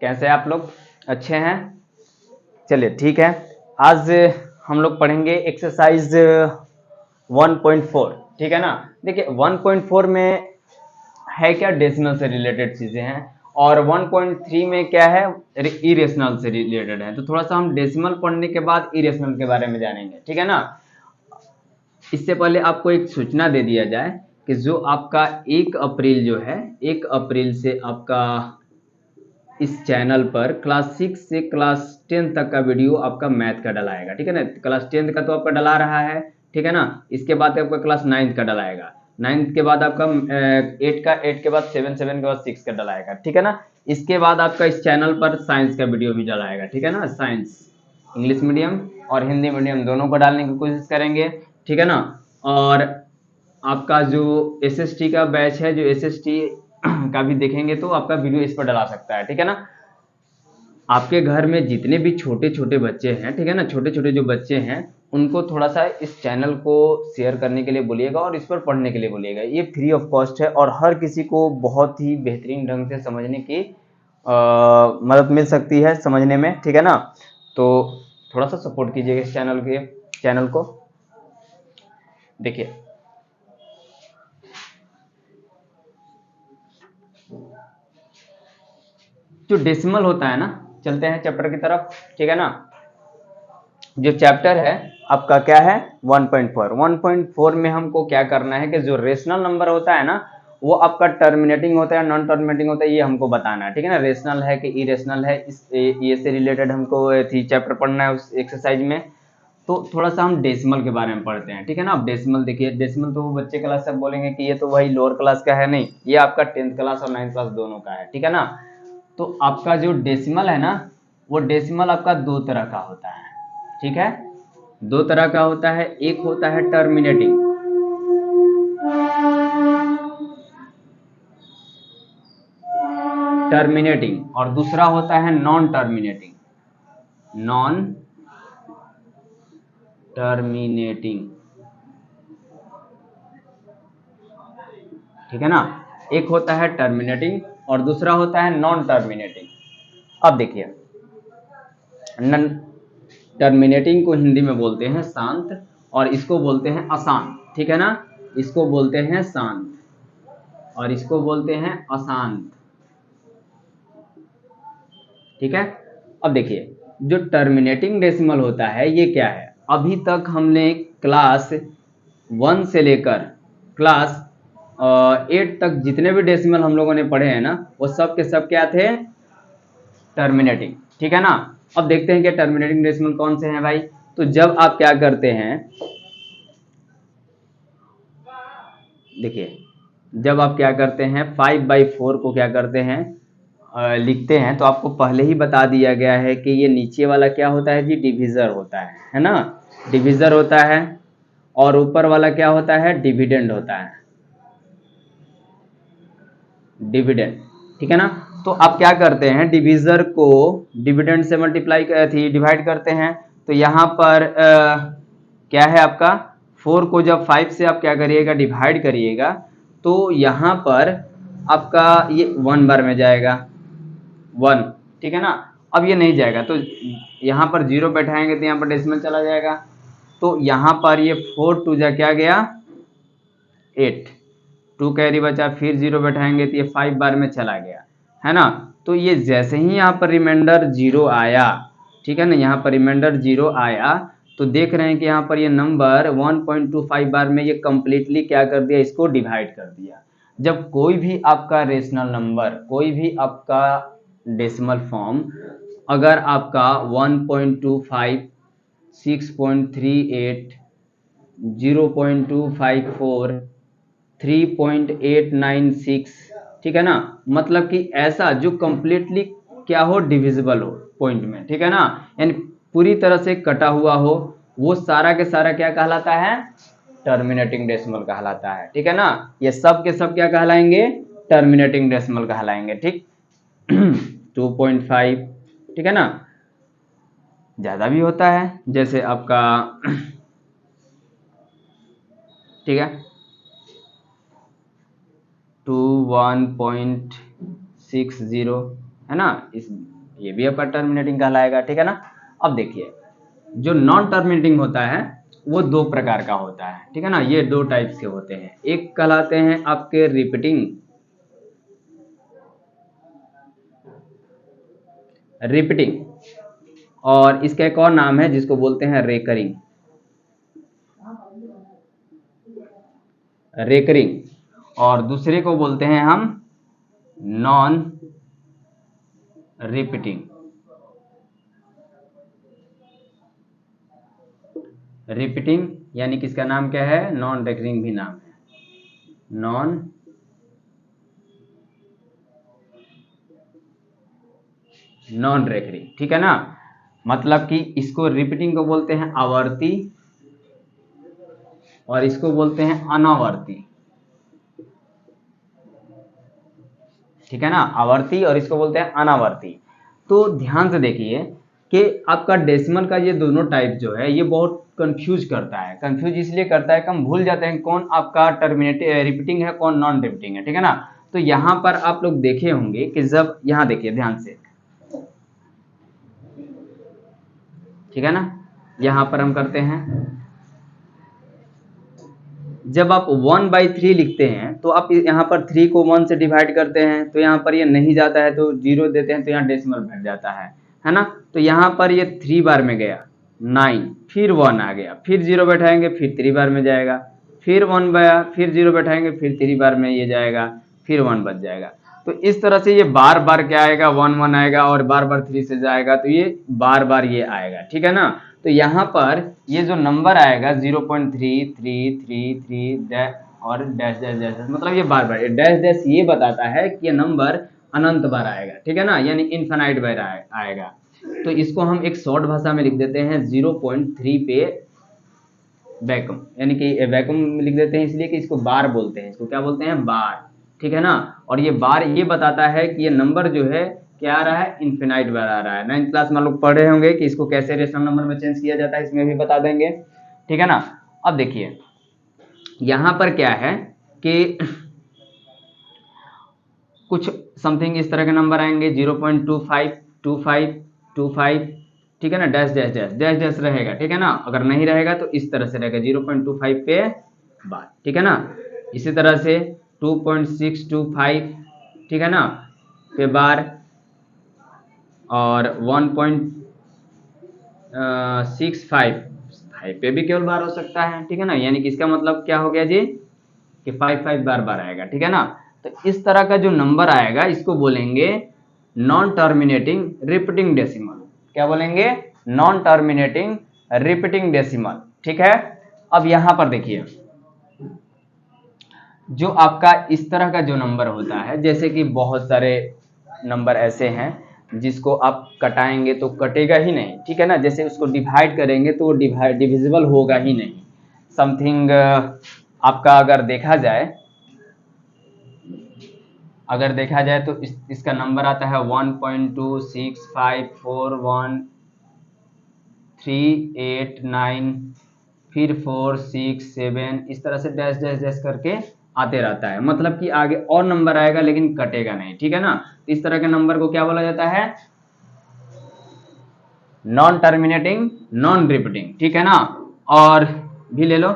कैसे आप लोग? अच्छे हैं? चलिए ठीक है। आज हम लोग पढ़ेंगे एक्सरसाइज 1.4। ठीक है ना। देखिए 1.4 में है क्या, डेसिमल से रिलेटेड चीजें हैं, और 1.3 में क्या है, इरेशनल से रिलेटेड है। तो थोड़ा सा हम डेसिमल पढ़ने के बाद इरेशनल के बारे में जानेंगे। ठीक है ना। इससे पहले आपको एक सूचना दे दिया जाए कि जो आपका 1 अप्रैल जो है, 1 अप्रैल से आपका इस चैनल पर क्लास 6 से क्लास 10 तक का वीडियो आपका मैथ का डलाएगा। ठीक है ना। क्लास 10 का तो आपका डला रहा है, ठीक है ना। इसके बाद आपका क्लास 9 का डलाएगा, 9 के बाद आपका 8 का, 8 के बाद 7, 7 के बाद 6 का डलाएगा। ठीक है ना। इसके बाद आपका इस चैनल पर साइंस का वीडियो भी डलाएगा। ठीक है ना। साइंस इंग्लिश मीडियम और हिंदी मीडियम दोनों को डालने की कोशिश करेंगे। ठीक है ना। और आपका जो एसएसटी का बैच है, जो एसएसटी का भी देखेंगे तो आपका वीडियो इस पर डला सकता है। ठीक है ना। आपके घर में जितने भी छोटे छोटे बच्चे हैं, ठीक है ना, छोटे छोटे जो बच्चे हैं, उनको थोड़ा सा इस चैनल को शेयर करने के लिए बोलिएगा और इस पर पढ़ने के लिए बोलिएगा। ये फ्री ऑफ कॉस्ट है और हर किसी को बहुत ही बेहतरीन ढंग से समझने की मदद मिल सकती है समझने में। ठीक है ना। तो थोड़ा सा सपोर्ट कीजिएगा इस चैनल को। देखिए जो डेसिमल होता है ना, चलते हैं चैप्टर की तरफ। ठीक है ना। जो चैप्टर है आपका क्या है, 1.4। 1.4 में हमको क्या करना है कि जो रेशनल नंबर होता है ना, वो आपका टर्मिनेटिंग होता है, नॉन टर्मिनेटिंग होता है, ये हमको बताना है। ठीक है ना। रेशनल है कि इरेशनल है, इस ये से रिलेटेड हमको थी चैप्टर पढ़ना है उस एक्सरसाइज में। तो थोड़ा सा हम डेसिमल के बारे में पढ़ते हैं। ठीक है ना। अब डेसिमल देखिए, डेसिमल तो वो बच्चे क्लास से बोलेंगे कि ये तो वही लोअर क्लास का है, नहीं, ये आपका 10th क्लास और 9th क्लास दोनों का है। ठीक है ना। तो आपका जो डेसिमल है ना, वो डेसिमल आपका दो तरह का होता है। ठीक है। दो तरह का होता है, एक होता है टर्मिनेटिंग, और दूसरा होता है नॉन टर्मिनेटिंग। नॉन टर्मिनेटिंग, ठीक है ना। एक होता है टर्मिनेटिंग और दूसरा होता है नॉन टर्मिनेटिंग। अब देखिए, नॉन टर्मिनेटिंग को हिंदी में बोलते हैं शांत और इसको बोलते हैं अशांत। ठीक है ना। इसको बोलते हैं शांत और इसको बोलते हैं अशांत। ठीक है। अब देखिए, जो टर्मिनेटिंग डेसिमल होता है ये क्या है, अभी तक हमने क्लास 1 से लेकर क्लास 8 तक जितने भी डेसिमल हम लोगों ने पढ़े हैं ना, वो सब के सब क्या थे, टर्मिनेटिंग। ठीक है ना। अब देखते हैं कि टर्मिनेटिंग डेसिमल कौन से हैं भाई। तो जब आप क्या करते हैं, देखिए, जब आप क्या करते हैं 5/4 को क्या करते हैं, लिखते हैं, तो आपको पहले ही बता दिया गया है कि ये नीचे वाला क्या होता है जी, डिविजर होता है ना। डिविजर होता है और ऊपर वाला क्या होता है, डिविडेंड होता है, डिविडेंड। ठीक है ना। तो आप क्या करते हैं, डिविजर को डिविडेंड से मल्टीप्लाई थी डिवाइड करते हैं। तो यहाँ पर क्या है आपका, 4 को जब 5 से आप क्या करिएगा, डिवाइड करिएगा, तो यहाँ पर आपका ये 1 बार में जाएगा, 1। ठीक है ना। अब ये नहीं जाएगा तो यहाँ पर 0 बैठाएंगे तो यहाँ पर डेसिमल चला जाएगा। तो यहाँ पर ये 4 2 जा क्या गया, 8, 2 कैरी बचा, फिर 0 बैठाएंगे तो ये 5 बार में चला गया, है ना। तो ये जैसे ही यहाँ पर रिमाइंडर 0 आया, ठीक है ना, यहाँ पर रिमाइंडर 0 आया, तो देख रहे हैं कि यहाँ पर ये नंबर 1.25 बार में ये कंप्लीटली क्या कर दिया, इसको डिवाइड कर दिया। जब कोई भी आपका रेशनल नंबर, कोई भी आपका डेसिमल फॉर्म अगर आपका 1.25, 6.38, 0.254, 3.896, ठीक है ना, मतलब कि ऐसा जो कंप्लीटली क्या हो, डिविजिबल हो पॉइंट में, ठीक है ना, यानी पूरी तरह से कटा हुआ हो, वो सारा के सारा क्या कहलाता है, टर्मिनेटिंग डेसिमल कहलाता है। ठीक है ना। ये सब के सब क्या कहलाएंगे, टर्मिनेटिंग डेसिमल कहलाएंगे। ठीक 2.5, ठीक है ना। ज्यादा भी होता है, जैसे आपका ठीक है 2 1.60, है ना, इस ये भी आपका टर्मिनेटिंग कहलाएगा, ठीक है ना। अब देखिए जो नॉन टर्मिनेटिंग होता है वो दो प्रकार का होता है, ठीक है ना, ये दो टाइप्स के होते हैं। एक कहलाते हैं आपके रिपीटिंग और इसका एक और नाम है जिसको बोलते हैं रेकरिंग। और दूसरे को बोलते हैं हम नॉन रिपीटिंग। रिपीटिंग यानी कि इसका नाम क्या है, नॉन रेकरिंग भी नाम है, नॉन रेकरिंग, ठीक है ना। मतलब कि इसको रिपीटिंग को बोलते हैं आवर्ती और इसको बोलते हैं अनावर्ती, ठीक है ना, आवर्ती और इसको बोलते हैं अनावर्ती। तो ध्यान से देखिए कि आपका डेसिमल का ये दोनों टाइप जो है ये बहुत कंफ्यूज करता है। कंफ्यूज इसलिए करता है कि हम भूल जाते हैं कौन आपका रिपीटिंग है कौन नॉन रिपीटिंग है, ठीक है ना। तो यहाँ पर आप लोग देखे होंगे कि जब यहाँ देखिए ध्यान से, ठीक है ना, यहाँ पर हम करते हैं जब आप 1/3 लिखते हैं तो आप यहाँ पर 3 को 1 से डिवाइड करते हैं तो यहाँ पर ये नहीं जाता है तो 0 देते हैं तो यहाँ डेसिमल बैठ जाता है ना। तो यहाँ पर ये 3 बार में गया 9, फिर 1 आ गया, फिर 0 बैठाएंगे फिर 3 बार में जाएगा, फिर 1 गया, फिर 0 बैठाएंगे फिर 3 बार में ये जाएगा, फिर 1 बच जाएगा। तो इस तरह से ये बार बार क्या आएगा, 1 1 आएगा और बार बार 3 से जाएगा तो ये बार बार ये आएगा, ठीक है ना। तो यहाँ पर ये जो नंबर आएगा 0.3333 और डैश डैश डैश, मतलब ये बार बार डैश डैश ये बताता है कि ये नंबर अनंत बार आएगा, ठीक है ना, यानी इनफाइनाइट बार आएगा। तो इसको हम एक शॉर्ट भाषा में लिख देते हैं 0.3 पे वैक्यूम, यानी कि वैक्यूम लिख देते हैं इसलिए कि इसको बार बोलते हैं, इसको क्या बोलते हैं, बार, ठीक है ना। और ये बार ये बताता है कि ये नंबर जो है क्या आ रहा है, इनफिनाइट बार आ रहा है। 9th क्लास में लोग पढ़े होंगे कि इसको कैसे रेशनल नंबर में चेंज किया जाता है, इसमें भी बता देंगे, ठीक है ना। अब देखिए यहाँ पर क्या है कि कुछ समथिंग इस तरह के नंबर आएंगे 0.25 25 25, ठीक है ना, dash dash dash dash dash रहेगा, ठीक है ना। अगर नहीं रहेगा तो इस तरह से रहेगा 0.25 पे बार, ठीक है ना। इसी तरह से 2.625, ठीक है ना, पे बार और 1.65 पे भी केवल बार हो सकता है, ठीक है ना। यानी कि इसका मतलब क्या हो गया जी कि 5 बार बार आएगा, ठीक है ना। तो इस तरह का जो नंबर आएगा इसको बोलेंगे नॉन टर्मिनेटिंग रिपीटिंग डेसिमल। क्या बोलेंगे, नॉन टर्मिनेटिंग रिपीटिंग डेसिमल, ठीक है। अब यहां पर देखिए जो आपका इस तरह का जो नंबर होता है, जैसे कि बहुत सारे नंबर ऐसे हैं जिसको आप कटाएंगे तो कटेगा ही नहीं, ठीक है ना। जैसे उसको डिवाइड करेंगे तो वो डिविजिबल होगा ही नहीं। समथिंग आपका अगर देखा जाए तो इसका नंबर आता है 1.2654138 फिर 4 6 7 इस तरह से डैश डैश डैश करके आते रहता है, मतलब कि आगे और नंबर आएगा लेकिन कटेगा नहीं, ठीक है ना। इस तरह के नंबर को क्या बोला जाता है, नॉन टर्मिनेटिंग नॉन रिपीटिंग, ठीक है ना। और भी ले लो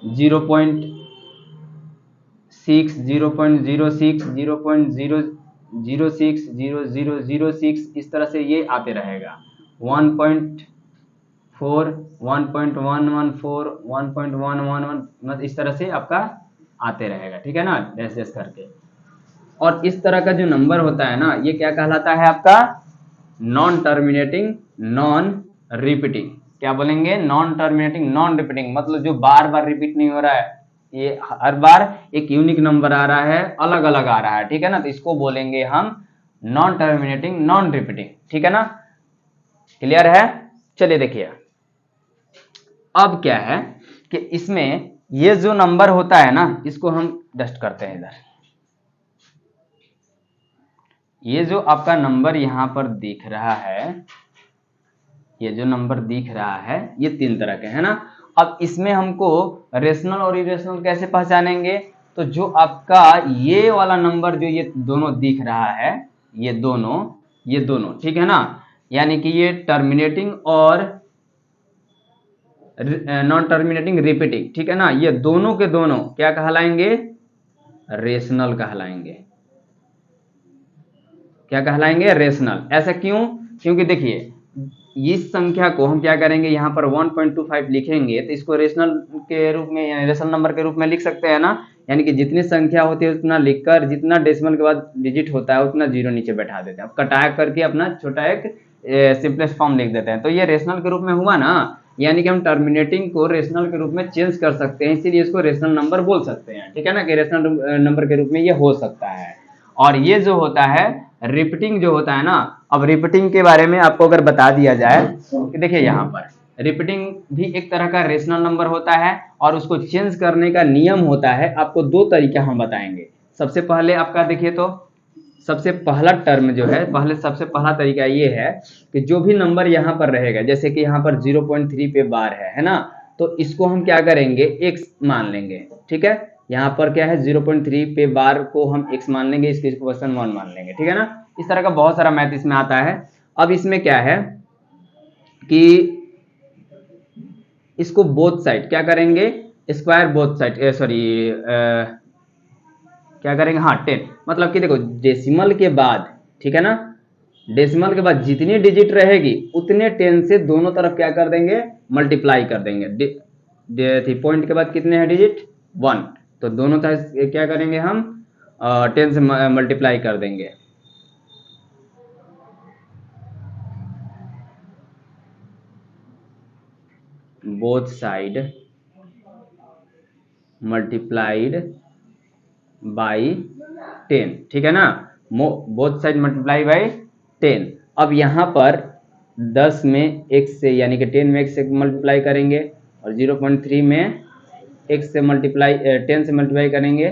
0.6 0.06 0.006 0006 इस तरह से ये आते रहेगा 1.4 1.114 1.111 मतलब इस तरह से आपका आते रहेगा, ठीक है ना, डैश डैश करके। और इस तरह का जो नंबर होता है ना ये क्या कहलाता है आपका, नॉन टर्मिनेटिंग नॉन रिपीटिंग। क्या बोलेंगे, नॉन टर्मिनेटिंग नॉन रिपीटिंग, मतलब जो बार बार रिपीट नहीं हो रहा है, ये हर बार एक यूनिक नंबर आ रहा है, अलग अलग आ रहा है, ठीक है ना। तो इसको बोलेंगे हम नॉन टर्मिनेटिंग नॉन रिपीटिंग, ठीक है ना। क्लियर है। चलिए देखिए अब क्या है कि इसमें ये जो नंबर होता है ना इसको हम डस्ट करते हैं इधर। ये जो आपका नंबर यहां पर दिख रहा है, ये जो नंबर दिख रहा है ये 3 तरह के है ना। अब इसमें हमको रेशनल और इरेशनल कैसे पहचानेंगे, तो जो आपका ये वाला नंबर जो ये दोनों दिख रहा है ये दोनों ठीक है ना, यानी कि ये टर्मिनेटिंग और नॉन टर्मिनेटिंग रिपीटिंग, ठीक है ना, ये दोनों के दोनों क्या कहलाएंगे, रेशनल कहलाएंगे। क्या कहलाएंगे, रेशनल। ऐसा क्यों, क्योंकि देखिए इस संख्या को हम क्या करेंगे, यहाँ पर 1.25 लिखेंगे तो इसको रेशनल के रूप में यानी रेशनल नंबर के रूप में लिख सकते हैं ना, यानी कि जितनी संख्या होती है उतना लिखकर जितना डेसिमल के बाद डिजिट होता है उतना जीरो नीचे बैठा देते हैं, कटाया करके अपना छोटा एक सिंपलेस्ट फॉर्म लिख देते हैं। तो ये रेशनल के रूप में हुआ ना, यानी कि हम टर्मिनेटिंग को रेशनल के रूप में चेंज कर सकते हैं, इसीलिए इसको रेशनल नंबर बोल सकते हैं, ठीक है ना, कि रेशनल नंबर के रूप में ये हो सकता है। और ये जो होता है रिपीटिंग जो होता है ना, अब रिपीटिंग के बारे में आपको अगर बता दिया जाए कि देखिए यहाँ पर रिपीटिंग भी एक तरह का रेशनल नंबर होता है और उसको चेंज करने का नियम होता है। आपको दो तरीका हम बताएंगे। सबसे पहले आपका देखिए तो सबसे पहला टर्म जो है, सबसे पहला तरीका ये है कि जो भी नंबर यहाँ पर रहेगा, जैसे कि यहाँ पर 0.3 पे बार है ना, तो इसको हम क्या करेंगे, x मान लेंगे, ठीक है। यहाँ पर क्या है 0.3 पे बार को हम x मान लेंगे, इसको क्वेश्चन 1 मान लेंगे, ठीक है ना। इस तरह का बहुत सारा मैथ इसमें आता है। अब इसमें क्या है कि इसको बोथ साइड क्या करेंगे, स्क्वायर बोथ साइड, सॉरी क्या करेंगे, हाँ 10, मतलब कि देखो डेसिमल के बाद, ठीक है ना, डेसिमल के बाद जितनी डिजिट रहेगी उतने 10 से दोनों तरफ क्या कर देंगे, मल्टीप्लाई कर देंगे। पॉइंट के बाद कितने हैं डिजिट, 1, तो दोनों तरफ क्या करेंगे हम 10 से मल्टीप्लाई कर देंगे। बोथ साइड मल्टीप्लाइड बाई 10, ठीक है ना, बोथ साइड मल्टीप्लाई बाई 10। अब यहाँ पर 10 में x से यानी कि 10 में x से मल्टीप्लाई करेंगे और 0.3 में x से मल्टीप्लाई 10 से मल्टीप्लाई करेंगे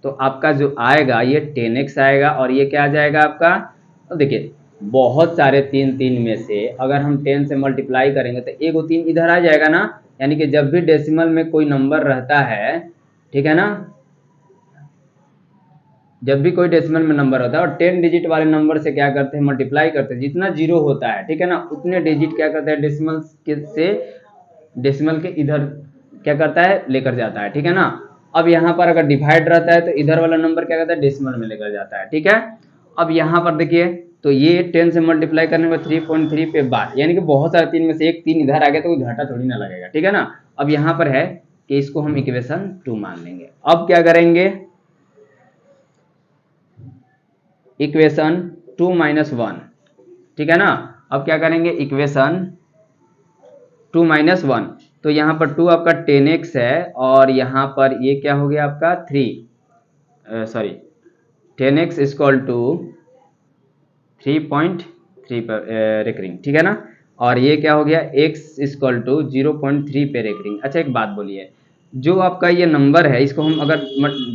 तो आपका जो आएगा ये 10x आएगा और ये क्या आ जाएगा आपका। तो देखिए बहुत सारे 3 में से अगर हम 10 से मल्टीप्लाई करेंगे तो एक 3 इधर आ जाएगा ना, यानी कि जब भी डेसिमल में कोई नंबर रहता है, ठीक है ना, जब भी कोई डेसिमल में नंबर होता है और 10 डिजिट वाले नंबर से क्या करते हैं, मल्टीप्लाई करते हैं, जितना जीरो होता है, ठीक है ना, उतने डिजिट क्या करते हैं डेसिमल से डेसिमल के इधर क्या करता है, लेकर जाता है, ठीक है ना। अब यहाँ पर अगर डिवाइड रहता है तो इधर वाला नंबर क्या करता है, डेसिमल में लेकर जाता है, ठीक है। अब यहाँ पर देखिए तो ये 10 से मल्टीप्लाई करने में 3.3 पे बार, यानी कि बहुत सारे 3 में से एक 3 इधर आ गया तो कोई घाटा थोड़ी ना लगेगा, ठीक है ना। अब यहाँ पर है कि इसको हम इक्वेशन 2 मान लेंगे। अब क्या करेंगे, इक्वेशन 2 माइनस 1, ठीक है ना। अब क्या करेंगे, इक्वेशन 2 माइनस 1, तो यहाँ पर 2 आपका 10x है और यहाँ पर ये क्या हो गया आपका 10x इक्वल टू 3.3 पर रेकरिंग, ठीक है ना, और ये क्या हो गया x इक्वल टू 0.3 पे रेकरिंग। अच्छा एक बात बोलिए, जो आपका ये नंबर है इसको हम अगर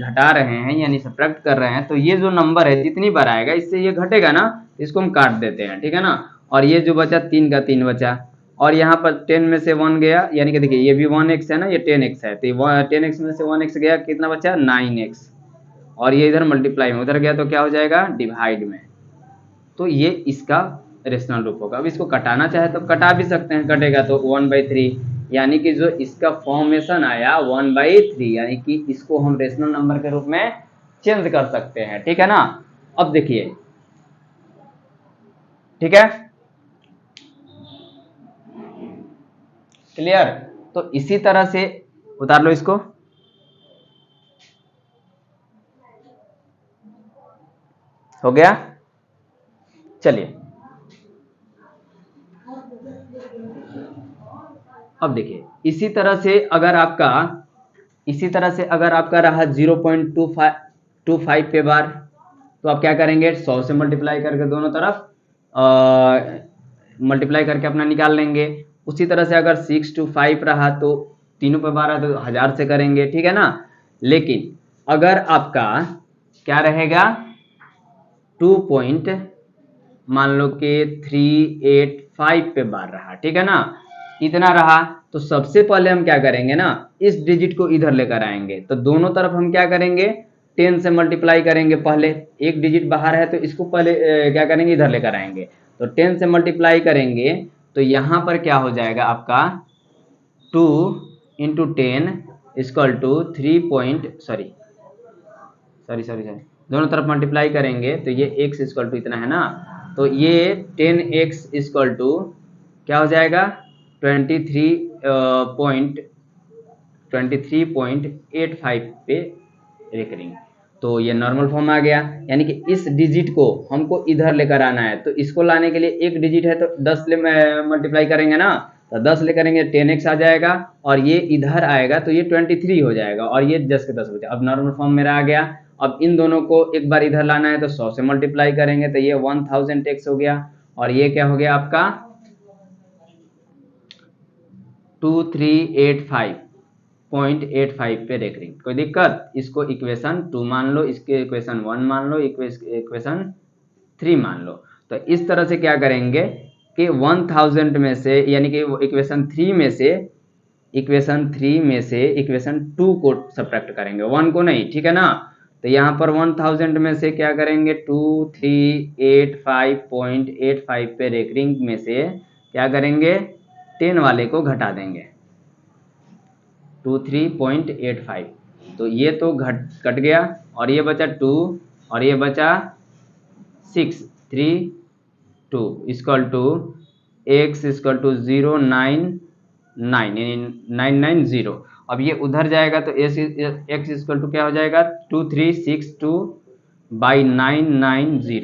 घटा रहे हैं यानी सब्ट्रैक्ट कर रहे हैं तो ये जो नंबर है जितनी बार आएगा इससे ये घटेगा ना, इसको हम काट देते हैं, ठीक है ना। और ये जो बचा 3 का 3 बचा और यहाँ पर 10 में से 1 गया, यानी कि देखिए ये भी 1x है ना, ये 10x है, तो 10x में से 1x गया, कितना बचा 9x, और ये इधर मल्टीप्लाई में उधर गया तो क्या हो जाएगा डिवाइड में। तो ये इसका रेशनल रूप होगा। अब इसको कटाना चाहे तो कटा भी सकते हैं, कटेगा तो 1/3, यानी कि जो इसका फॉर्मेशन आया 1/3, यानी कि इसको हम रेशनल नंबर के रूप में चेंज कर सकते हैं, ठीक है ना। अब देखिए ठीक है, क्लियर। तो इसी तरह से उतार लो इसको, हो गया। चलिए अब देखिए इसी तरह से अगर आपका रहा 0.25 पे बार, तो आप क्या करेंगे 100 से मल्टीप्लाई करके दोनों तरफ मल्टीप्लाई करके अपना निकाल लेंगे। उसी तरह से अगर 6 to 5 रहा तो तीनों पे बार है तो 1000 से करेंगे, ठीक है ना। लेकिन अगर आपका क्या रहेगा 2 पॉइंट मान लो कि 385 पे बार रहा, ठीक है ना, इतना रहा, तो सबसे पहले हम क्या करेंगे ना, इस डिजिट को इधर लेकर आएंगे, तो दोनों तरफ हम क्या करेंगे 10 से मल्टीप्लाई करेंगे, पहले एक डिजिट बाहर है तो इसको पहले क्या करेंगे, इधर लेकर आएंगे। तो 10 से मल्टीप्लाई करेंगे तो यहाँ पर क्या हो जाएगा आपका 2 इंटू 10 इक्वल टू 3 दोनों तरफ मल्टीप्लाई करेंगे तो ये x इक्वल टू इतना है ना, तो ये 10x इक्वल टू क्या हो जाएगा 23.85 पे रेकरिंग। तो ये नॉर्मल फॉर्म आ गया, यानी कि इस डिजिट को हमको इधर लेकर आना है, तो इसको लाने के लिए एक डिजिट है तो 10 ले मल्टीप्लाई करेंगे ना, तो 10 ले करेंगे 10x आ जाएगा और ये इधर आएगा तो ये 23 हो जाएगा और ये 10 के 10 बचे। अब नॉर्मल फॉर्म मेरा आ गया। अब इन दोनों को एक बार इधर लाना है तो 100 से मल्टीप्लाई करेंगे तो ये 1000x हो गया और ये क्या हो गया आपका 2385.85 पे रेकरिंग। कोई दिक्कत? इसको इक्वेशन 2 मान लो, इसके इक्वेशन 1 मान लो, इक्वेशन 3 मान लो। तो इस तरह से क्या करेंगे कि 1000 में से, यानी कि इक्वेशन 3 में से इक्वेशन 2 को सब्ट्रैक्ट करेंगे, 1 को नहीं, ठीक है ना। तो यहाँ पर 1000 में से क्या करेंगे 2385.85 पे रेकरिंग में से क्या करेंगे 10 वाले को घटा देंगे 23.85, तो ये तो कट गया और ये बचा 2 और ये बचा 632 equal to x equal to 099 अब ये उधर जाएगा तो x इक्वल टू क्या हो जाएगा 2362/990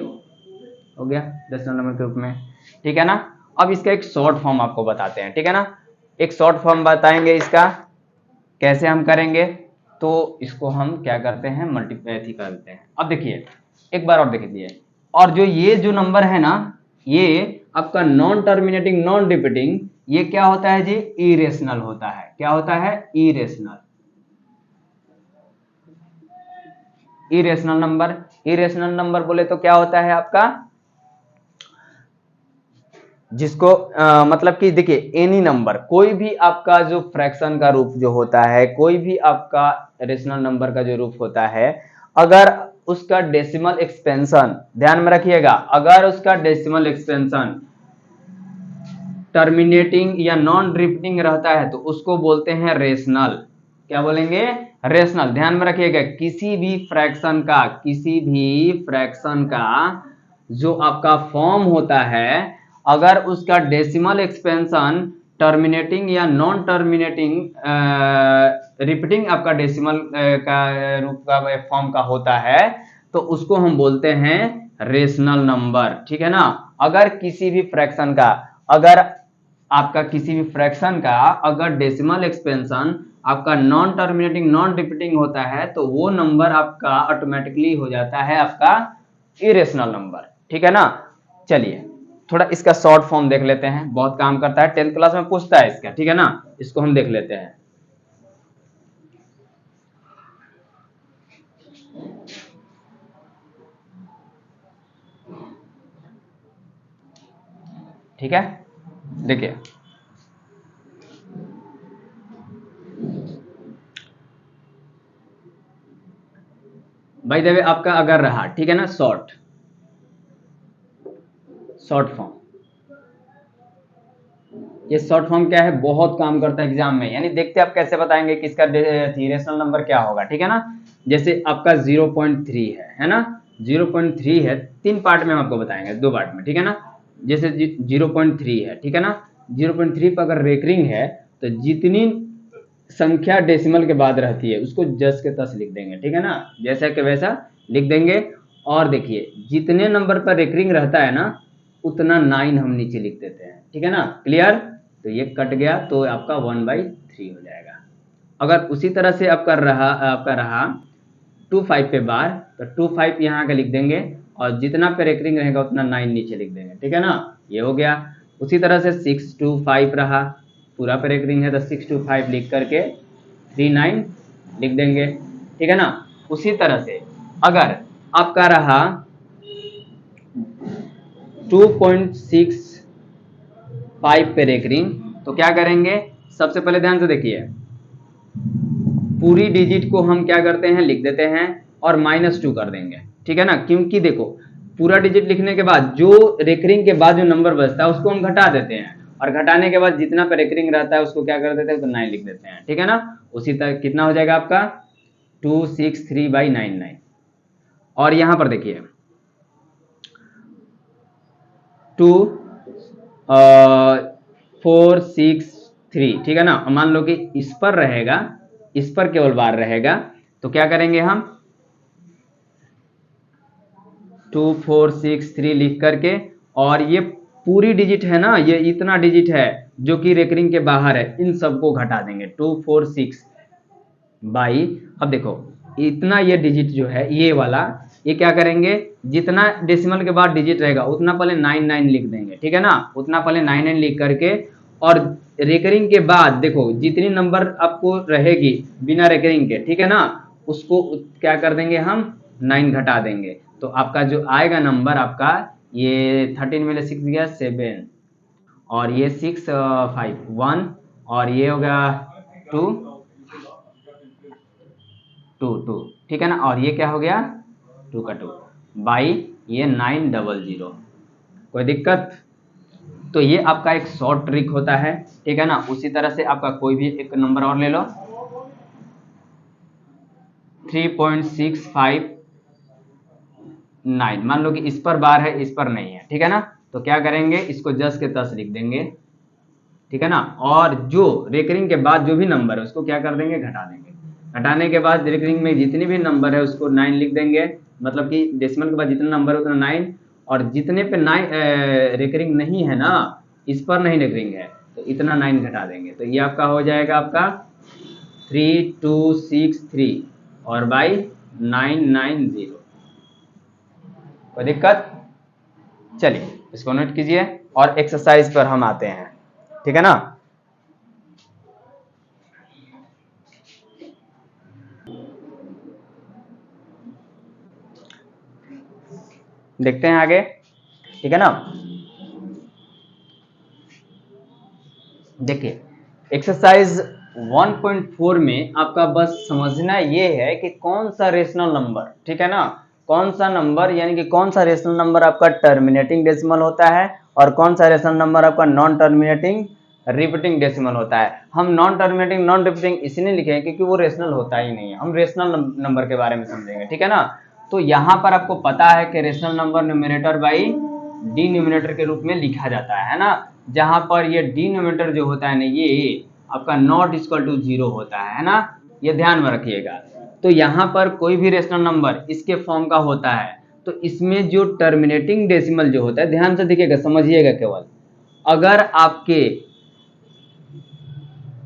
हो गया डेसिमल नंबर के रूप में, ठीक है ना। अब इसका एक शॉर्ट फॉर्म आपको बताते हैं, ठीक है ना। एक शॉर्ट फॉर्म बताएंगे, इसका कैसे हम करेंगे। तो इसको हम क्या करते हैं मल्टीप्लाई करते हैं। अब देखिए एक बार और देखिए, और जो नंबर है ना, ये आपका नॉन टर्मिनेटिंग नॉन रिपीटिंग, ये क्या होता है जी इरेशनल होता है। क्या होता है इरेशनल नंबर। इरेशनल नंबर बोले तो क्या होता है आपका, जिसको मतलब कि देखिए एनी नंबर, कोई भी आपका जो फ्रैक्शन का रूप जो होता है, कोई भी आपका रेशनल नंबर का जो रूप होता है, अगर उसका डेसिमल एक्सपेंशन, ध्यान में रखिएगा, अगर उसका डेसिमल एक्सपेंशन टर्मिनेटिंग या नॉन रिपीटिंग रहता है तो उसको बोलते हैं रेशनल। क्या बोलेंगे रेशनल। ध्यान में रखिएगा, किसी भी फ्रैक्शन का जो आपका फॉर्म होता है, अगर उसका डेसिमल एक्सपेंशन टर्मिनेटिंग या नॉन टर्मिनेटिंग रिपीटिंग आपका डेसिमल का रूप का फॉर्म का होता है तो उसको हम बोलते हैं रेशनल नंबर, ठीक है ना। अगर किसी भी फ्रैक्शन का, अगर डेसिमल एक्सपेंशन आपका नॉन टर्मिनेटिंग नॉन रिपीटिंग होता है तो वो नंबर आपका ऑटोमेटिकली हो जाता है आपका इरेशनल नंबर, ठीक है ना। चलिए थोड़ा इसका शॉर्ट फॉर्म देख लेते हैं, बहुत काम करता है, 10th क्लास में पूछता है इसका, ठीक है ना। इसको हम देख लेते हैं। ठीक है, देखिए भाई देवे आपका अगर रहा, ठीक है ना, शॉर्ट फॉर्म, ये शॉर्ट फॉर्म क्या है, बहुत काम करता है एग्जाम में। यानी देखते आप कैसे बताएंगे कि इसका रेशनल नंबर क्या होगा, ठीक है ना। जैसे आपका 0.3 है ना, 0.3 है, 3 पार्ट में हम आपको बताएंगे, 2 पार्ट में, ठीक है ना। जैसे 0.3 है, ठीक है ना, 0.3 पर अगर रेकरिंग है तो जितनी संख्या डेसिमल के बाद रहती है उसको जस के तस लिख देंगे, ठीक है ना, जैसा कि वैसा लिख देंगे। और देखिए जितने नंबर पर रेकरिंग रहता है ना उतना 9 हम नीचे लिख देते हैं, ठीक है ना, क्लियर। तो ये कट गया तो आपका 1/3 हो जाएगा। अगर उसी तरह से आपका रहा 25 पे बार, तो 25 यहाँ का लिख देंगे और जितना पे रेकरिंग रहेगा उतना 9 नीचे लिख देंगे, ठीक है ना, ये हो गया। उसी तरह से 625 रहा, पूरा पे रेकरिंग है तो 625 लिख करके 39 लिख देंगे, ठीक है ना। उसी तरह से अगर आपका रहा 2.65 पे रेकरिंग तो क्या करेंगे, सबसे पहले ध्यान से देखिए, पूरी डिजिट को हम क्या करते हैं लिख देते हैं और -2 कर देंगे, ठीक है ना। क्योंकि देखो पूरा डिजिट लिखने के बाद जो रेकरिंग के बाद जो नंबर बचता है उसको हम घटा देते हैं, और घटाने के बाद जितना पे रेकरिंग रहता है उसको क्या कर देते हैं, तो 9 लिख देते हैं, ठीक है ना। उसी तरह कितना हो जाएगा आपका 263/99। और यहां पर देखिए 2463, ठीक है ना। मान लो कि इस पर रहेगा, इस पर केवल बार रहेगा, तो क्या करेंगे हम 2463 लिख करके, और ये पूरी डिजिट है ना, ये इतना डिजिट है जो कि रेकरिंग के बाहर है, इन सबको घटा देंगे 246 बाई, अब देखो इतना ये डिजिट जो है ये वाला, ये क्या करेंगे, जितना डेसिमल के बाद डिजिट रहेगा उतना पहले 99 लिख देंगे, ठीक है ना। उतना पहले 99 लिख करके, और रेकरिंग के बाद देखो जितनी नंबर आपको रहेगी बिना रेकरिंग के, ठीक है ना, उसको क्या कर देंगे हम 9 घटा देंगे, तो आपका जो आएगा नंबर आपका, ये 13 में 6 गया 7, और ये 6 5 1, और ये हो गया 2 2 2, ठीक है ना। और ये क्या हो गया 2 का 2 बाई ये 900, कोई दिक्कत। तो ये आपका एक शॉर्ट ट्रिक होता है, ठीक है ना। उसी तरह से आपका कोई भी एक नंबर और ले लो, 3.659, मान लो कि इस पर बार है इस पर नहीं है, ठीक है ना। तो क्या करेंगे, इसको जस के तस लिख देंगे, ठीक है ना। और जो रेकरिंग के बाद जो भी नंबर है उसको क्या कर देंगे, घटा देंगे। घटाने के बाद रेकरिंग में जितने भी नंबर है उसको 9 लिख देंगे, मतलब कि डेसिमल के बाद जितना नंबर है उतना 9, और जितने पे 9 रेकरिंग नहीं है ना, इस पर नहीं रेकरिंग है, तो इतना 9 घटा देंगे, तो ये आपका हो जाएगा आपका 3263 और बाई 990, कोई दिक्कत। चलिए इसको नोट कीजिए, और एक्सरसाइज पर हम आते हैं, ठीक है ना। देखते हैं आगे, ठीक है ना। देखिए एक्सरसाइज 1.4 में आपका बस समझना ये है कि कौन सा रेशनल नंबर, ठीक है ना, कौन सा नंबर, यानी कि कौन सा रेशनल नंबर आपका टर्मिनेटिंग डेसिमल होता है, और कौन सा रेशनल नंबर आपका नॉन टर्मिनेटिंग रिपीटिंग डेसिमल होता है। हम नॉन टर्मिनेटिंग नॉन रिपीटिंग इसलिए लिखे हैं क्योंकि वो रेशनल होता ही नहीं है, हम रेशनल नंबर के बारे में समझेंगे, ठीक है ना। तो यहाँ पर आपको पता है कि rational number numerator by denominator के रूप में लिखा जाता है ना, जहां पर ये डिनोमिनेटर जो होता है ना, ये आपका नॉट इक्वल टू 0 होता है ना, ये ध्यान में रखिएगा। तो यहाँ पर कोई भी रेशनल नंबर इसके फॉर्म का होता है, तो इसमें जो टर्मिनेटिंग डेसिमल जो होता है, ध्यान से देखिएगा समझिएगा केवल, अगर आपके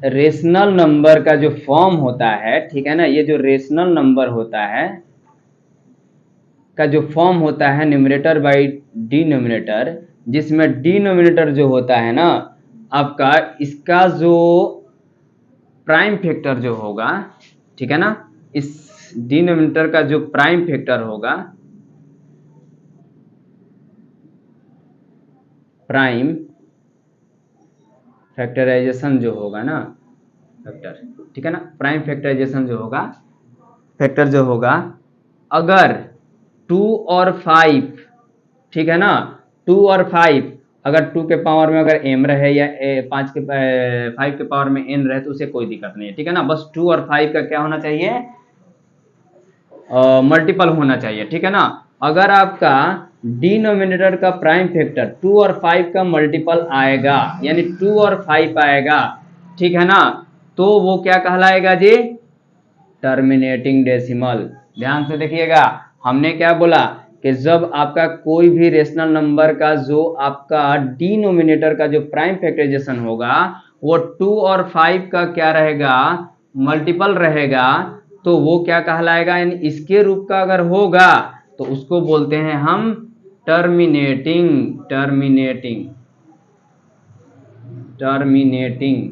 रेशनल नंबर का जो फॉर्म होता है, ठीक है ना, ये जो रेशनल नंबर होता है का जो फॉर्म होता है न्यूमरेटर बाई डिनोमिनेटर, जिसमें डिनोमिनेटर जो होता है ना आपका, इसका जो प्राइम फैक्टर जो होगा, ठीक है ना, इस डिनोमिनेटर का जो प्राइम फैक्टर होगा, प्राइम फैक्टराइजेशन जो होगा ना, फैक्टर, ठीक है ना, प्राइम फैक्टराइजेशन जो होगा, फैक्टर जो होगा, अगर 2 और 5, ठीक है ना, 2 और 5, अगर 2 के पावर में अगर m रहे या 5 के पावर में n रहे तो उसे कोई दिक्कत नहीं है, ठीक है ना। बस 2 और 5 का क्या होना चाहिए, मल्टीपल होना चाहिए, ठीक है ना। अगर आपका डिनोमिनेटर का प्राइम फैक्टर 2 और 5 का मल्टीपल आएगा, यानी 2 और 5 आएगा, ठीक है ना, तो वो क्या कहलाएगा जी, टर्मिनेटिंग डेसिमल। ध्यान से देखिएगा, हमने क्या बोला कि जब आपका कोई भी रेशनल नंबर का जो आपका डिनोमिनेटर का जो प्राइम फैक्टराइजेशन होगा वो 2 और 5 का क्या रहेगा, मल्टीपल रहेगा, तो वो क्या कहलाएगा, यानी इसके रूप का अगर होगा तो उसको बोलते हैं हम टर्मिनेटिंग टर्मिनेटिंग टर्मिनेटिंग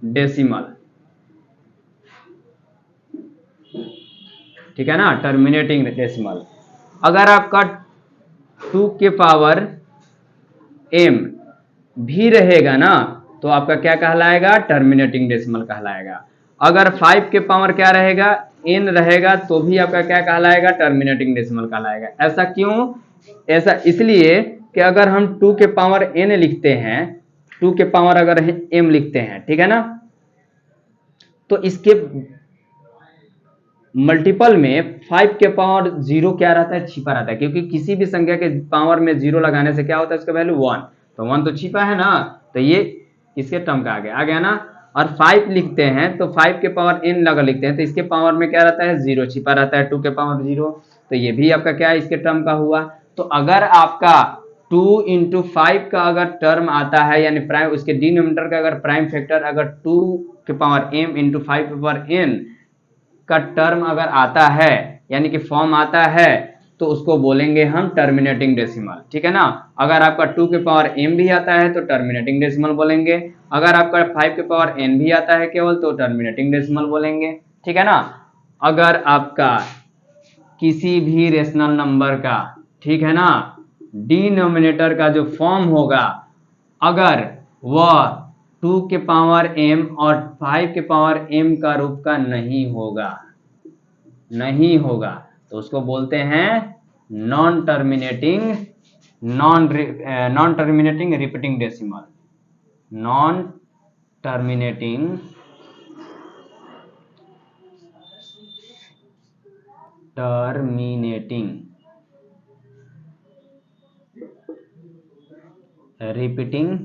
डेसिमल, ठीक है ना, टर्मिनेटिंग डेसिमल। अगर आपका 2 के पावर m भी रहेगा ना तो आपका क्या कहलाएगा, टर्मिनेटिंग डेसिमल कहलाएगा। अगर 5 के पावर क्या रहेगा, n रहेगा तो भी आपका क्या कहलाएगा, टर्मिनेटिंग डेसिमल कहलाएगा। ऐसा क्यों? ऐसा इसलिए कि अगर हम 2 के पावर n लिखते हैं, 2 के पावर अगर m लिखते हैं, ठीक है ना, तो इसके मल्टीपल में 5 के पावर 0 क्या रहता है, छिपा रहता है, क्योंकि किसी भी संख्या के पावर में 0 लगाने से क्या होता है, उसका वैल्यू 1, तो 1 तो छिपा है ना, तो ये इसके टर्म का आ गया ना। और 5 लिखते हैं तो 5 के पावर n लगा लिखते हैं तो इसके पावर में क्या रहता है, 0 छिपा रहता है, 2 के पावर 0, तो ये भी आपका क्या है, इसके टर्म का हुआ। तो अगर आपका 2 इंटू 5 का अगर टर्म आता है, यानी प्राइम उसके डिनोमिनेटर का अगर प्राइम फैक्टर अगर 2 के पावर m इंटू 5 के पावर n का टर्म अगर आता है, यानी कि फॉर्म आता है, तो उसको बोलेंगे हम टर्मिनेटिंग डेसिमल, ठीक है ना। अगर आपका 2 के पावर m भी आता है तो टर्मिनेटिंग डेसिमल बोलेंगे, अगर आपका 5 के पावर n भी आता है केवल तो टर्मिनेटिंग डेसिमल बोलेंगे, ठीक है ना। अगर आपका किसी भी रेशनल नंबर का, ठीक है ना, डिनोमिनेटर का जो फॉर्म होगा अगर वह 2 के पावर m और 5 के पावर m का रूप का नहीं होगा तो उसको बोलते हैं non terminating repeating decimal, non terminating repeating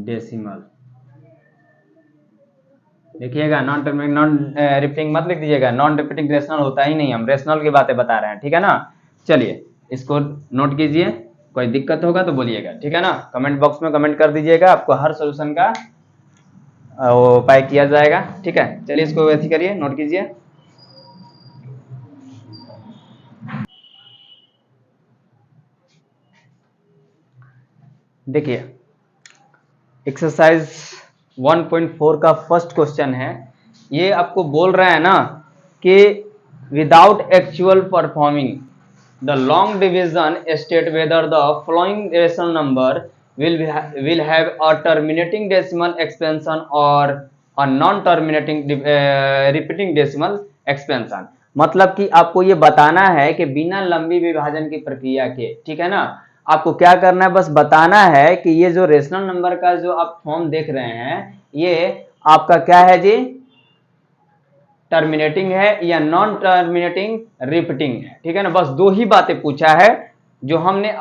decimal. देखिएगा नॉन रिपीटिंग मत लिख दीजिएगा, नॉन रिपीटिंग रेशनल होता ही नहीं, हम रेशनल की बातें बता रहे हैं, ठीक है ना। चलिए इसको नोट कीजिए, कोई दिक्कत होगा तो बोलिएगा, ठीक है ना, कमेंट बॉक्स में कमेंट कर दीजिएगा, आपको हर सॉल्यूशन का वो उपाय किया जाएगा, ठीक है। चलिए इसको ऐसे करिए, नोट कीजिए। देखिए एक्सरसाइज 1.4 का फर्स्ट क्वेश्चन है, ये आपको बोल रहा है ना कि without actual performing the long division state whether the following rational number will have a terminating decimal expansion or a non terminating repeating decimal expansion। मतलब कि आपको ये बताना है कि बिना लंबी विभाजन की प्रक्रिया के, ठीक है ना, आपको क्या करना है, बस बताना है कि ये जो रेशनल नंबर का जो आप फॉर्म देख रहे हैं ये आपका क्या है जी, टर्मिनेटिंग है या नॉन टर्मिनेटिंग रिपीटिंग है, ठीक है ना। बस दो ही बातें पूछा है जो हमने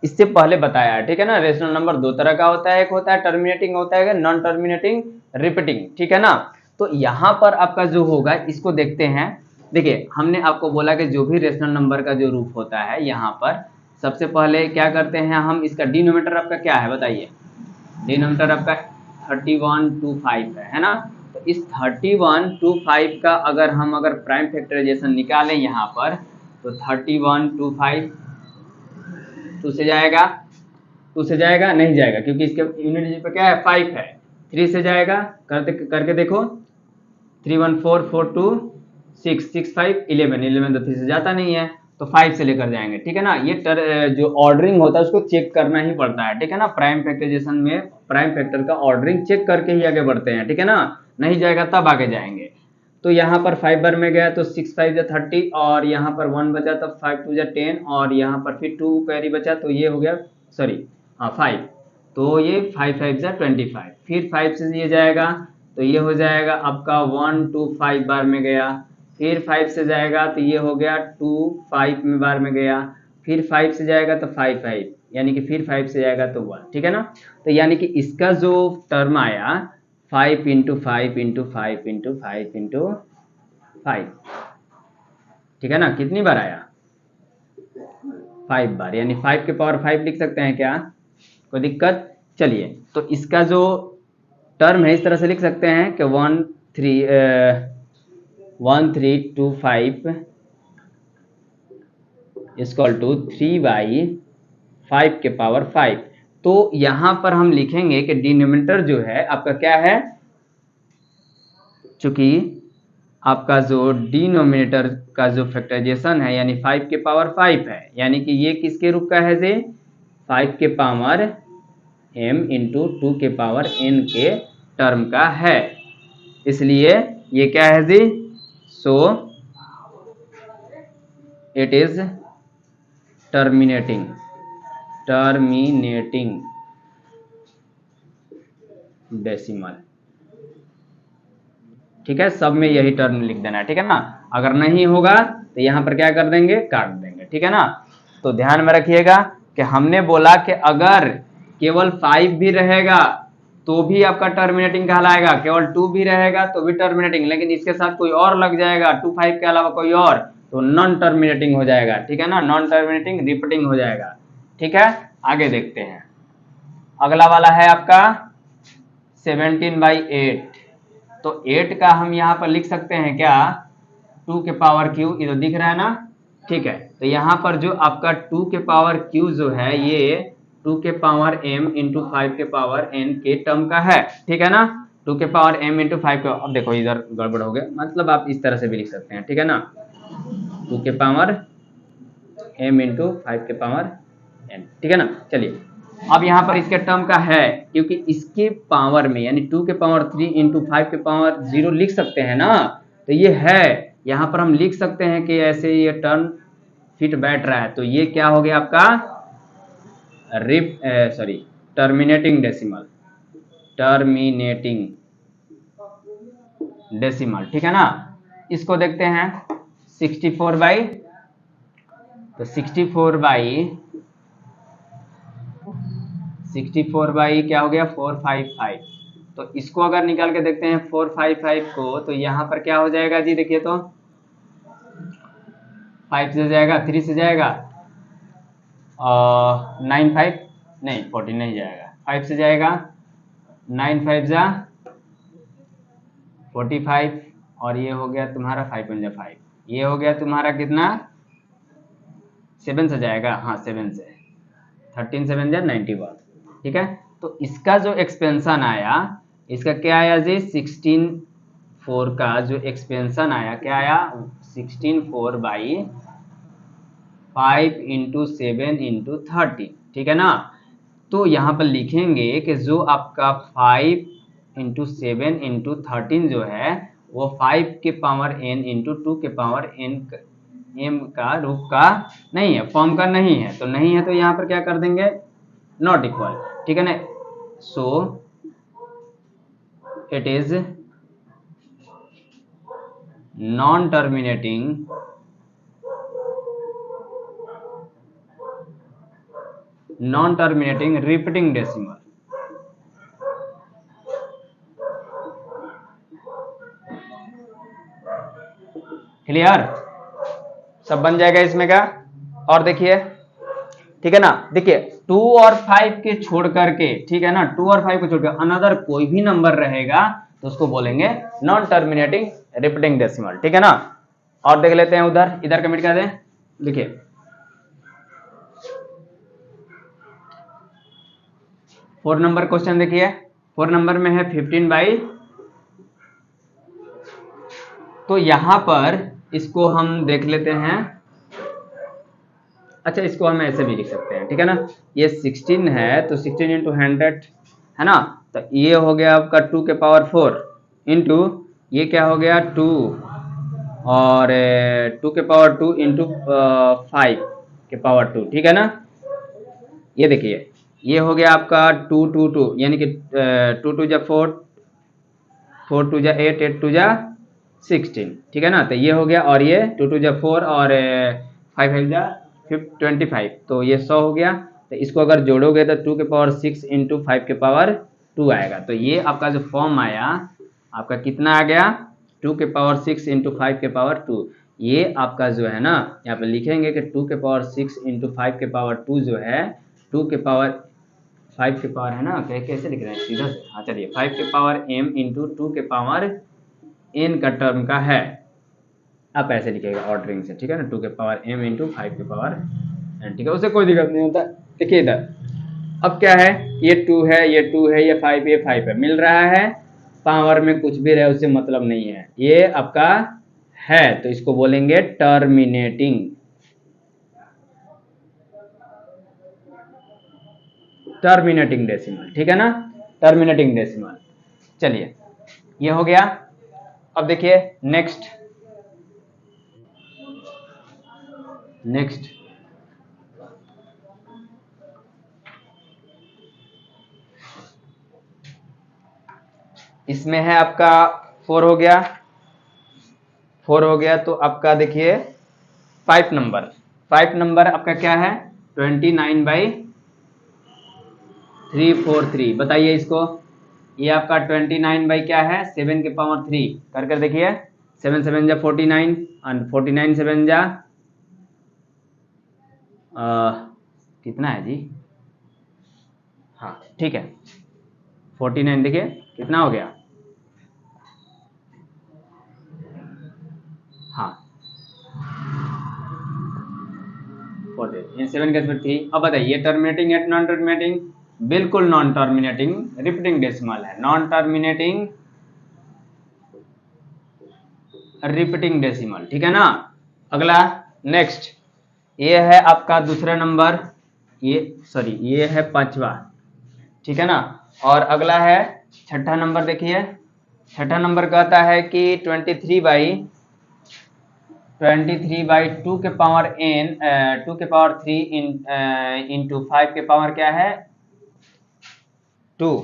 इससे पहले बताया है, ठीक है ना। रेशनल नंबर दो तरह का होता है, एक होता है टर्मिनेटिंग, होता है नॉन टर्मिनेटिंग रिपीटिंग, ठीक है ना। तो यहां पर आपका जो होगा इसको देखते हैं। देखिए हमने आपको बोला कि जो भी रेशनल नंबर का जो रूप होता है यहाँ पर सबसे पहले क्या करते हैं हम, इसका डिनोमिनेटर आपका क्या है बताइए, डिनोमिनेटर आपका 3125 है ना। तो इस 3125 का अगर प्राइम फैक्टराइजेशन निकालें यहाँ पर तो 3125 2 से जाएगा, 2 से जाएगा नहीं जाएगा क्योंकि इसके यूनिट डिजिट पे क्या है 5 है, 3 से जाएगा, करके देखो 314 42 6 6 5 11 11 तो 3 से जाता नहीं है तो 5 से लेकर जाएंगे, ठीक है ना। ये जो ऑर्डरिंग होता है उसको चेक करना ही पड़ता है, ठीक है ना। प्राइम फैक्टराइजेशन में प्राइम फैक्टर का ऑर्डरिंग चेक करके ही आगे बढ़ते हैं, ठीक है ना, नहीं जाएगा तब आगे जाएंगे। तो यहाँ पर 5 बार में गया तो 6 5 30 और यहाँ पर 1 बचा तो 5 2 10 और यहाँ पर फिर 2 कैरी बचा तो ये हो गया, सॉरी हाँ 5, तो ये 5 5 25, फिर 5 से ये जाएगा तो ये हो जाएगा आपका 1 2 5 बार में गया, फिर 5 से जाएगा तो ये हो गया 2 5 में बार में गया, फिर 5 से जाएगा तो 5 5 यानी कि फिर 5 से जाएगा तो 1, ठीक है ना। तो यानी कि इसका जो टर्म आया 5 इंटू 5 इंटू 5 इंटू 5 इंटू 5, ठीक है ना, कितनी बार आया 5 बार, यानी 5 के पावर 5 लिख सकते हैं क्या, कोई दिक्कत। चलिए तो इसका जो टर्म है इस तरह से लिख सकते हैं कि 1325 इक्वल टू 3/5 के पावर 5। तो यहां पर हम लिखेंगे कि डिनोमिनेटर जो है आपका क्या है, चूंकि आपका जो डिनोमिनेटर का जो फैक्टराइजेशन है यानी 5 के पावर 5 है, यानी कि ये किसके रूप का है जे 5 के पावर m इंटू 2 के पावर n के टर्म का है, इसलिए ये क्या है जी, so it is terminating decimal. ठीक है, सब में यही टर्म लिख देना है, ठीक है ना। अगर नहीं होगा तो यहां पर क्या कर देंगे, काट देंगे, ठीक है ना। तो ध्यान में रखिएगा कि हमने बोला कि अगर केवल 5 भी रहेगा तो भी आपका टर्मिनेटिंग कहलाएगा, केवल 2 भी रहेगा तो भी टर्मिनेटिंग, लेकिन इसके साथ कोई और लग जाएगा 2 5 के अलावा कोई और, तो नॉन टर्मिनेटिंग हो जाएगा, ठीक है ना, नॉन टर्मिनेटिंग रिपीटिंग हो जाएगा। ठीक है, आगे देखते हैं। अगला वाला है आपका 17/8। तो 8 का हम यहाँ पर लिख सकते हैं क्या, 2 के पावर क्यू, ये तो दिख रहा है ना। ठीक है, तो यहाँ पर जो आपका 2 के पावर क्यू जो है ये 2 के पावर m इंटू 5 के पावर n के टर्म का है, ठीक है ना। 2 के पावर m इंटू 5 का, अब देखो इधर गड़बड़ हो गया, मतलब आप इस तरह से भी लिख सकते हैं, ठीक है ना, 2 के पावर m इंटू 5 के पावर n, ठीक है ना। चलिए, अब यहाँ पर इसके टर्म का है, क्योंकि इसके पावर में यानी 2 के पावर 3 इंटू 5 के पावर 0 लिख सकते हैं ना, तो ये है, यहाँ पर हम लिख सकते हैं कि ऐसे ये टर्म फिट बैठ रहा है, तो ये क्या हो गया आपका टर्मिनेटिंग डेसिमल, ठीक है ना। इसको देखते हैं 64 बाई, तो 64 बाई क्या हो गया 455। तो इसको अगर निकाल के देखते हैं 455 को, तो यहाँ पर क्या हो जाएगा जी, देखिए तो 5 से जाएगा, 3 से जाएगा, 9 5 नहीं 14 नहीं जाएगा, 5 से जाएगा, 9 5 जा 45, और ये हो गया तुम्हारा 5 1 जा 5, ये हो गया तुम्हारा कितना 7 से जाएगा, हाँ 7 से 13 7 जा 91, ठीक है। तो इसका जो एक्सपेंशन आया, इसका क्या आया जी 16 4 का जो एक्सपेंशन आया क्या आया 16 4 बाई 5 इंटू 7 इंटू 30, ठीक है ना। तो यहाँ पर लिखेंगे कि जो आपका 5 इंटू 7 इंटू 13 जो है वो 5 के पावर n इंटू 2 के पावर n m का रूप का नहीं है, फॉर्म का नहीं है, तो नहीं है तो यहाँ पर क्या कर देंगे नॉट इक्वल, ठीक है ना। सो it is non terminating repeating decimal. Clear, सब बन जाएगा इसमें का। और देखिए, ठीक है ना, देखिए 2 और 5 के छोड़ करके, ठीक है ना, 2 और 5 को छोड़कर अनदर कोई भी नंबर रहेगा तो उसको बोलेंगे नॉन टर्मिनेटिंग रिपीटिंग डेसिमल, ठीक है ना। और देख लेते हैं उधर, इधर कमिट कर दें, देखिए 4 नंबर क्वेश्चन देखिए, 4 नंबर में है 15 बाई, तो यहां पर इसको हम देख लेते हैं, अच्छा इसको हम ऐसे भी लिख सकते हैं, ठीक है ना। ये 16 है तो 16 इंटू 100 है ना, तो ये हो गया आपका 2 के पावर 4 इंटू ये क्या हो गया 2 और 2 के पावर 2 इंटू 5 के पावर 2, ठीक है ना। ये देखिए ये हो गया आपका 2 2 2 यानी कि 2 2 जा 4 4 2 जा 8 8 2 जा 16, ठीक है ना। तो ये हो गया, और ये 2 2 जा 4 और 5 5 जा 25, तो ये 100 हो गया। तो इसको अगर जोड़ोगे तो 2 के पावर 6 इंटू 5 के पावर 2 आएगा। तो ये आपका जो फॉर्म आया आपका कितना आ गया 2 के पावर 6 इंटू 5 के पावर 2। ये आपका जो है ना, यहाँ पे लिखेंगे कि 2 के पावर 6 इंटू 5 के पावर 2 जो है 2 के पावर 5 के पावर है ना, कैसे लिख रहे हैं सीधा से, हाँ चलिए 5 के पावर m इंटू 2 के पावर n का टर्म का है, आप ऐसे लिखिएगा ऑर्डरिंग से, ठीक है ना, 2 के पावर m इंटू 5 के पावर n, ठीक है, उससे कोई दिक्कत नहीं होता। देखिए इधर अब क्या है, ये 2 है, ये 2 है, ये 5 है, मिल रहा है, पावर में कुछ भी रहे उससे मतलब नहीं है, ये आपका है, तो इसको बोलेंगे टर्मिनेटिंग टर्मिनेटिंग डेसिमल, ठीक है ना, टर्मिनेटिंग डेसिमल। चलिए ये हो गया। अब देखिए नेक्स्ट इसमें है आपका 4 हो गया, 4 हो गया। तो आपका देखिए 5 नंबर, 5 नंबर आपका क्या है 29/343। बताइए इसको, ये आपका 29 क्या है 7 के पावर 3 कर कर देखिए, 7 7 जा 49 और 49 7 जा कितना है जी, हाँ ठीक है 49 देखिए कितना हो गया, हाँ 40, ये 7 का थी। अब बताइए टर्मिनेटिंग या नॉन टर्मिनेटिंग, बिल्कुल नॉन टर्मिनेटिंग रिपीटिंग डेसिमल है, नॉन टर्मिनेटिंग रिपीटिंग डेसिमल, ठीक है ना। अगला नेक्स्ट, ये है आपका दूसरा नंबर, ये है 5वां, ठीक है ना। और अगला है छठा नंबर। देखिए छठा नंबर कहता है कि 23/2 के पावर n 2 के पावर 3 इंटू 5 के पावर क्या है 2।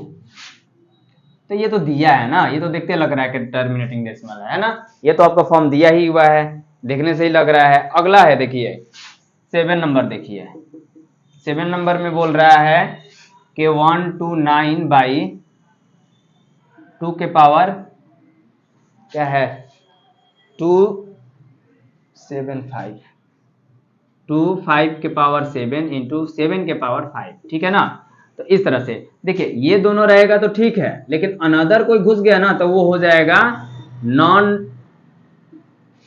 तो ये तो दिया है ना, ये तो देखते लग रहा है कि टर्मिनेटिंग डेसिमल है ना, ये तो आपका फॉर्म दिया ही हुआ है, देखने से ही लग रहा है। अगला है देखिए 7 नंबर। देखिए 7 नंबर में बोल रहा है कि 129/2 के पावर क्या है 275, 5 के पावर 7 इंटू 7 के पावर 5, ठीक है ना। तो इस तरह से देखिए ये दोनों रहेगा तो ठीक है, लेकिन अनदर कोई घुस गया ना तो वो हो जाएगा नॉन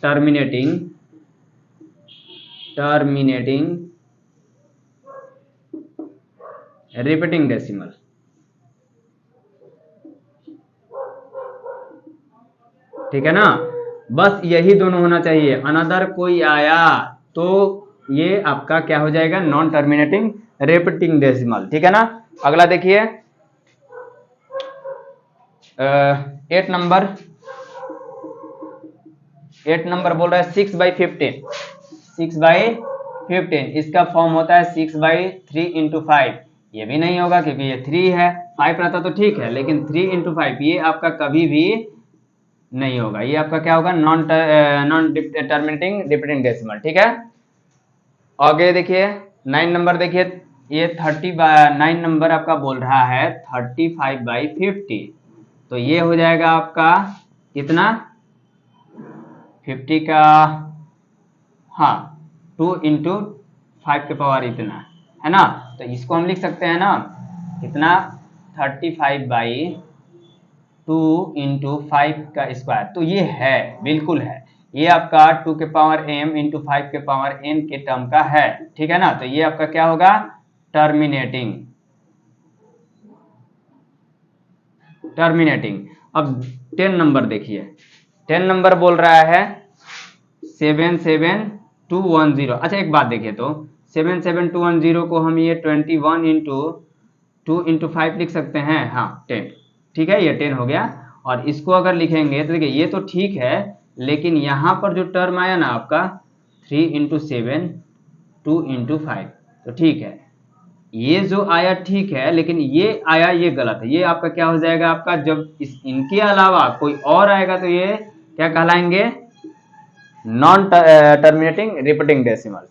टर्मिनेटिंग रिपीटिंग डेसिमल, ठीक है ना। बस यही दोनों होना चाहिए, अनदर कोई आया तो ये आपका क्या हो जाएगा नॉन टर्मिनेटिंग रिपीटिंग डेसिमल, ठीक है ना। अगला देखिए 8 नंबर, 8 नंबर बोल रहा है 6/15, 6/15 इसका फॉर्म होता है 6/3 इंटू 5। ये भी नहीं होगा क्योंकि ये 3 है, 5 रहता तो ठीक है, लेकिन 3 इंटू 5 ये आपका कभी भी नहीं होगा, ये आपका क्या होगा नॉन टर्मिनेटिंग रिपीटिंग डेसिमल, ठीक है। आगे देखिए 9 नंबर। देखिए ये 9 नंबर आपका बोल रहा है 35/50, तो ये हो जाएगा आपका कितना 50 का, हाँ 2 इंटू 5 के पावर इतना है ना। तो इसको हम लिख सकते हैं ना कितना 35/2 इंटू 5 का स्क्वायर। तो ये है बिल्कुल है, ये आपका 2 के पावर m इंटू 5 के पावर n के टर्म का है, ठीक है ना। तो ये आपका क्या होगा टर्मिनेटिंग। अब 10 नंबर देखिए, 10 नंबर बोल रहा है 77210। अच्छा एक बात देखिए, तो 77210 को हम ये 21 इंटू 2 इंटू 5 लिख सकते हैं, हाँ 10, ठीक है ये 10 हो गया। और इसको अगर लिखेंगे तो देखिए ये तो ठीक है, लेकिन यहाँ पर जो टर्म आया ना आपका 3 इंटू 7 2 इंटू 5, तो ठीक है ये जो आया ठीक है, लेकिन ये आया ये गलत है। ये आपका क्या हो जाएगा आपका, जब इनके अलावा कोई और आएगा तो ये क्या कहलाएंगे नॉन टर्मिनेटिंग रिपीटिंग डेसिमल।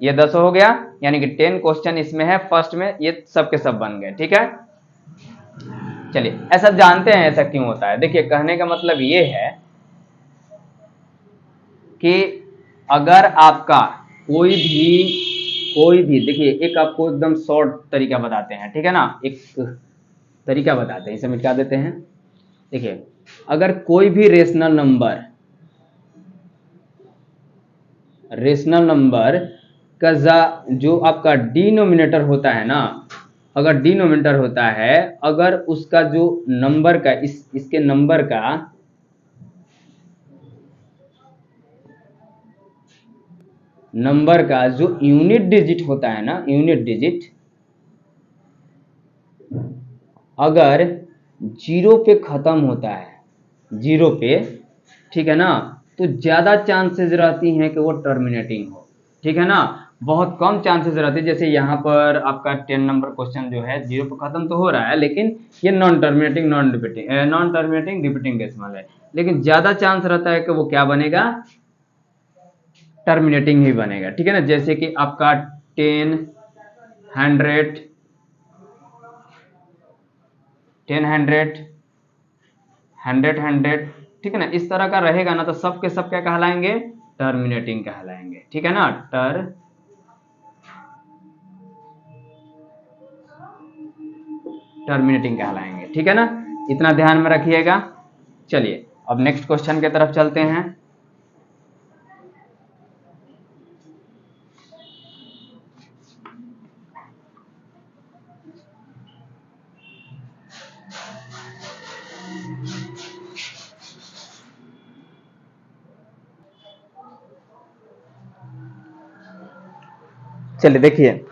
ये 10 हो गया, यानी कि 10 क्वेश्चन इसमें है फर्स्ट में, ये सब के सब बन गए, ठीक है। चलिए ऐसा जानते हैं ऐसा क्यों होता है। देखिए कहने का मतलब ये है कि अगर आपका कोई भी देखिए एक आपको एकदम शॉर्ट तरीका बताते हैं, ठीक है ना, एक तरीका बताते हैं, इसे मिटा देते हैं। देखिए अगर कोई भी रेशनल नंबर का जो आपका डिनोमिनेटर होता है ना, अगर डिनोमिनेटर होता है, अगर उसका जो नंबर का इसके नंबर का जो यूनिट डिजिट होता है ना, यूनिट डिजिट अगर जीरो पे खत्म होता है, जीरो पे, ठीक है ना, तो ज्यादा चांसेस रहती हैं कि वो टर्मिनेटिंग हो, ठीक है ना। बहुत कम चांसेस रहते हैं, जैसे यहाँ पर आपका 10 नंबर क्वेश्चन जो है जीरो पे खत्म तो हो रहा है, लेकिन ये नॉन टर्मिनेटिंग रिपीटिंग डेसिमल है, लेकिन ज्यादा चांस रहता है कि वो क्या बनेगा, टर्मिनेटिंग ही बनेगा, ठीक है ना। जैसे कि आपका 10, 100, 10, 100, ठीक है ना, इस तरह का रहेगा ना, तो सब के सब क्या कहलाएंगे, टर्मिनेटिंग कहलाएंगे, ठीक है ना। टर्मिनेटिंग कहलाएंगे, ठीक है ना, इतना ध्यान में रखिएगा। चलिए अब नेक्स्ट क्वेश्चन की तरफ चलते हैं। चलिए देखिए,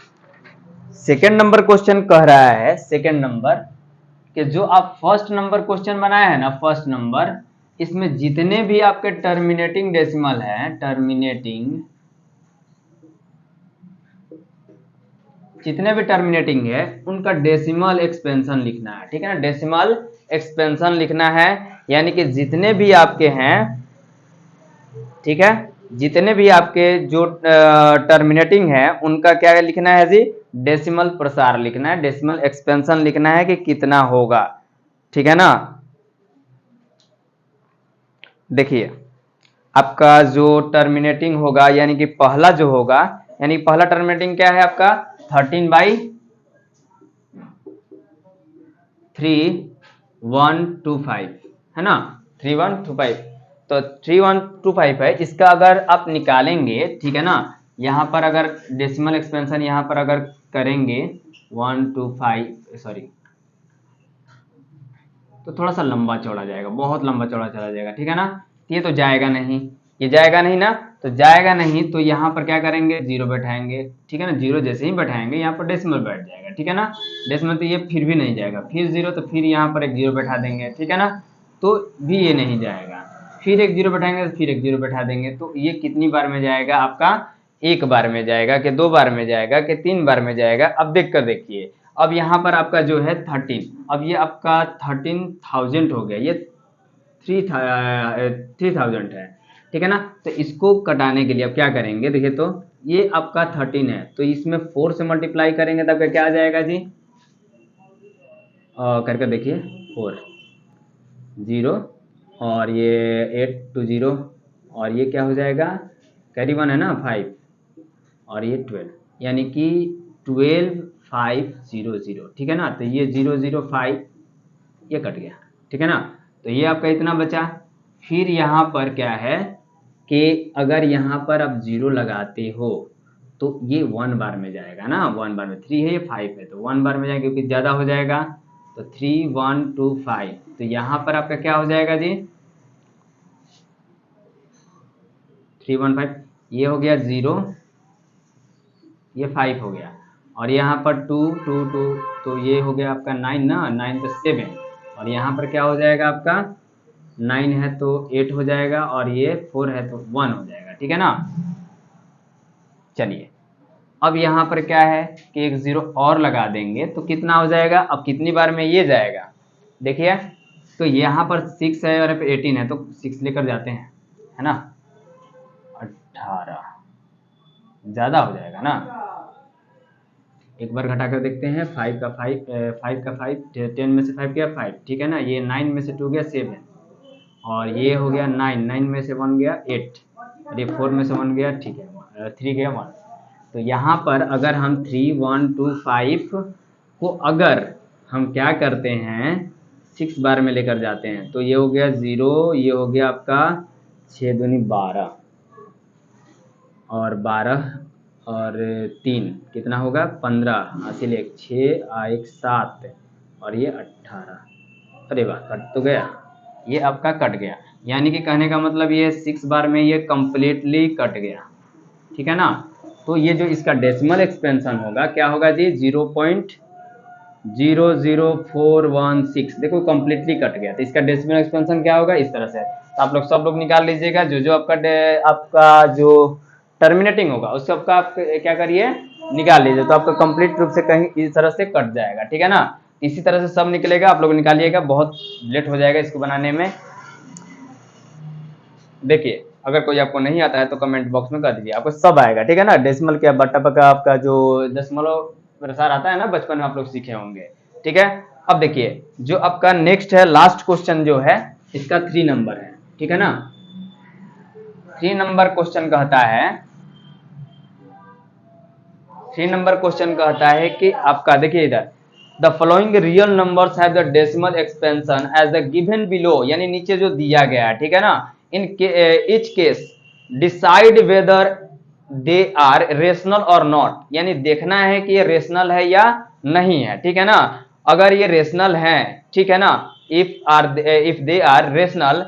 सेकेंड नंबर क्वेश्चन कह रहा है, सेकेंड नंबर कि जो आप फर्स्ट नंबर क्वेश्चन बनाए हैं ना, फर्स्ट नंबर, इसमें जितने भी आपके टर्मिनेटिंग डेसिमल हैं, जितने भी टर्मिनेटिंग है उनका डेसिमल एक्सपेंशन लिखना है, ठीक है ना, डेसिमल एक्सपेंशन लिखना है, यानी कि जितने भी आपके हैं, ठीक है, जितने भी आपके जो टर्मिनेटिंग है उनका क्या लिखना है जी, डेसिमल प्रसार लिखना है, डेसिमल एक्सपेंशन लिखना है कि कितना होगा, ठीक है ना। देखिए आपका जो टर्मिनेटिंग होगा, यानी कि पहला जो होगा, यानी पहला टर्मिनेटिंग क्या है आपका 13/3125 है ना, 3125, तो 3125 है, इसका अगर आप निकालेंगे, ठीक है ना, यहाँ पर अगर डेसिमल एक्सपेंशन यहाँ पर अगर करेंगे 125, सॉरी, तो थोड़ा सा लंबा चौड़ा जाएगा, बहुत लंबा चौड़ा चला जाएगा, ठीक है ना, ये तो जाएगा नहीं, ये जाएगा नहीं ना, तो जाएगा नहीं, तो यहाँ पर क्या करेंगे, जीरो बैठाएंगे, ठीक है ना, जीरो जैसे ही बैठाएंगे यहाँ पर डेसिमल बैठ जाएगा, ठीक है ना, डेसिमल तो ये फिर भी नहीं जाएगा, फिर जीरो, तो फिर यहाँ पर एक जीरो बैठा देंगे, ठीक है ना, तो भी ये नहीं जाएगा, फिर एक जीरो बैठाएंगे तो फिर एक जीरो बैठा देंगे, तो ये कितनी बार में जाएगा आपका, एक बार में जाएगा कि दो बार में जाएगा कि तीन बार में जाएगा, अब देख कर देखिए। अब यहाँ पर आपका जो है 13, अब ये आपका 13,000 हो गया, ये 3,000 है, ठीक है ना, तो इसको कटाने के लिए अब क्या करेंगे, देखिए तो ये आपका 13 है, तो इसमें 4 से मल्टीप्लाई करेंगे तब क्या आ जाएगा जी, करके देखिए, 4, 0, और ये 8 2 0, और ये क्या हो जाएगा, कैरी 1 है ना 5, और ये 12, यानी कि 12,500, ठीक है ना, तो ये 005 ये कट गया, ठीक है ना, तो ये आपका इतना बचा। फिर यहाँ पर क्या है कि अगर यहाँ पर आप जीरो लगाते हो तो ये 1 बार में जाएगा ना, 1 बार में, 3 है ये 5 है, तो 1 बार में जाएगा क्योंकि ज़्यादा हो जाएगा, तो 3125, तो यहाँ पर आपका क्या हो जाएगा जी, 315, ये हो गया 0, ये 5 हो गया, और यहाँ पर 2 2 2, तो ये हो गया आपका 9 ना, 9 तो 7, और यहाँ पर क्या हो जाएगा आपका 9 है तो 8 हो जाएगा, और ये 4 है तो 1 हो जाएगा, ठीक है ना। चलिए अब यहाँ पर क्या है कि एक जीरो और लगा देंगे तो कितना हो जाएगा, अब कितनी बार में ये जाएगा, देखिए, तो यहाँ पर 6 है और यहाँ पे 18 है, तो 6 लेकर जाते हैं, है ना, 18 ज़्यादा हो जाएगा ना, एक बार घटा कर देखते हैं, 5 का 5, 5 का 5, 10 में से 5 गया 5, ठीक है ना, ये 9 में से 2 गया 7, और ये हो गया 9, 9 में से 1 गया 8, और ये 4 में से 1 गया, ठीक है, 3 गया 1, तो यहाँ पर अगर हम 3125 को अगर हम क्या करते हैं 6 बार में लेकर जाते हैं, तो ये हो गया 0, ये हो गया आपका 6 दूनी 12, और 12 और 3 कितना होगा 15, हासिल 1 6 1 7, और ये 18, अरे वाह कट तो गया, ये आपका कट गया, यानी कि कहने का मतलब ये 6 बार में ये कंप्लीटली कट गया, ठीक है ना। तो ये जो इसका डेसिमल एक्सपेंशन होगा क्या होगा जी, 0.005 00416, देखो कंप्लीटली कट गया। तो इसका डेसिमल एक्सपेंशन क्या होगा, इस तरह से। तो आप लोग सब लोग निकाल लीजिएगा, जो जो आपका जो टर्मिनेटिंग होगा उस सबका आप क्या करिए, निकाल लीजिए। तो आपका कंप्लीट रूप से कहीं इस तरह से कट जाएगा, ठीक है ना। इसी तरह से सब निकलेगा, आप लोग निकालिएगा, बहुत लेट हो जाएगा इसको बनाने में। देखिए अगर कोई आपको नहीं आता है तो कमेंट बॉक्स में कर दीजिए, आपको सब आएगा, ठीक है ना। डेसिमल क्या बट्टा पका आपका जो दशमलव प्रसार आता है ना, बचपन में आप लोग सीखे होंगे, ठीक है। अब देखिए जो आपका नेक्स्ट है, लास्ट क्वेश्चन जो है इसका 3 नंबर है, ठीक है ना। 3 नंबर क्वेश्चन कहता है, 3 नंबर क्वेश्चन कहता है कि आपका देखिए इधर, the following real numbers have the decimal expansion as the given below, यानी नीचे जो दिया गया है, ठीक है ना। In each case decide whether they are rational और नॉट, यानी देखना है कि ये रेशनल है या नहीं है, ठीक है ना। अगर ये रेशनल है, ठीक है ना, if they are rational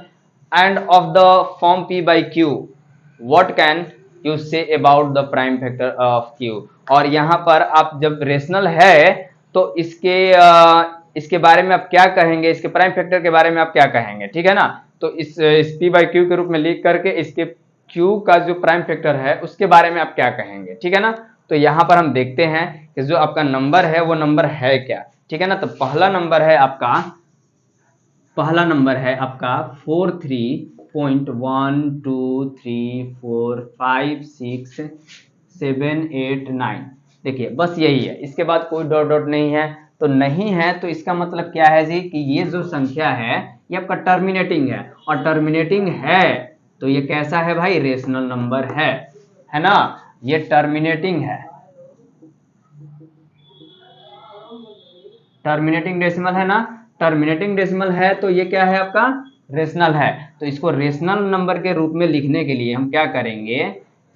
and of the form p by q, what can you say about the prime factor of q। और यहाँ पर आप जब रेशनल है तो इसके बारे में आप क्या कहेंगे, इसके प्राइम फैक्टर के बारे में आप क्या कहेंगे, ठीक है ना। तो इस p by q के रूप में लिख करके इसके q का जो प्राइम फैक्टर है उसके बारे में आप क्या कहेंगे, ठीक है ना। तो यहाँ पर हम देखते हैं कि जो आपका नंबर है वो नंबर है क्या, ठीक है ना। तो पहला नंबर है आपका 43.123456789। देखिए बस यही है, इसके बाद कोई डॉट डॉट नहीं है। तो नहीं है तो इसका मतलब क्या है जी, कि ये जो संख्या है ये आपका टर्मिनेटिंग है, और टर्मिनेटिंग है तो ये कैसा है भाई, रेशनल नंबर है ना। ये टर्मिनेटिंग है, टर्मिनेटिंग डेसिमल है ना। टर्मिनेटिंग डेसिमल है तो ये क्या है आपका, रेशनल है। तो इसको रेशनल नंबर के रूप में लिखने के लिए हम क्या करेंगे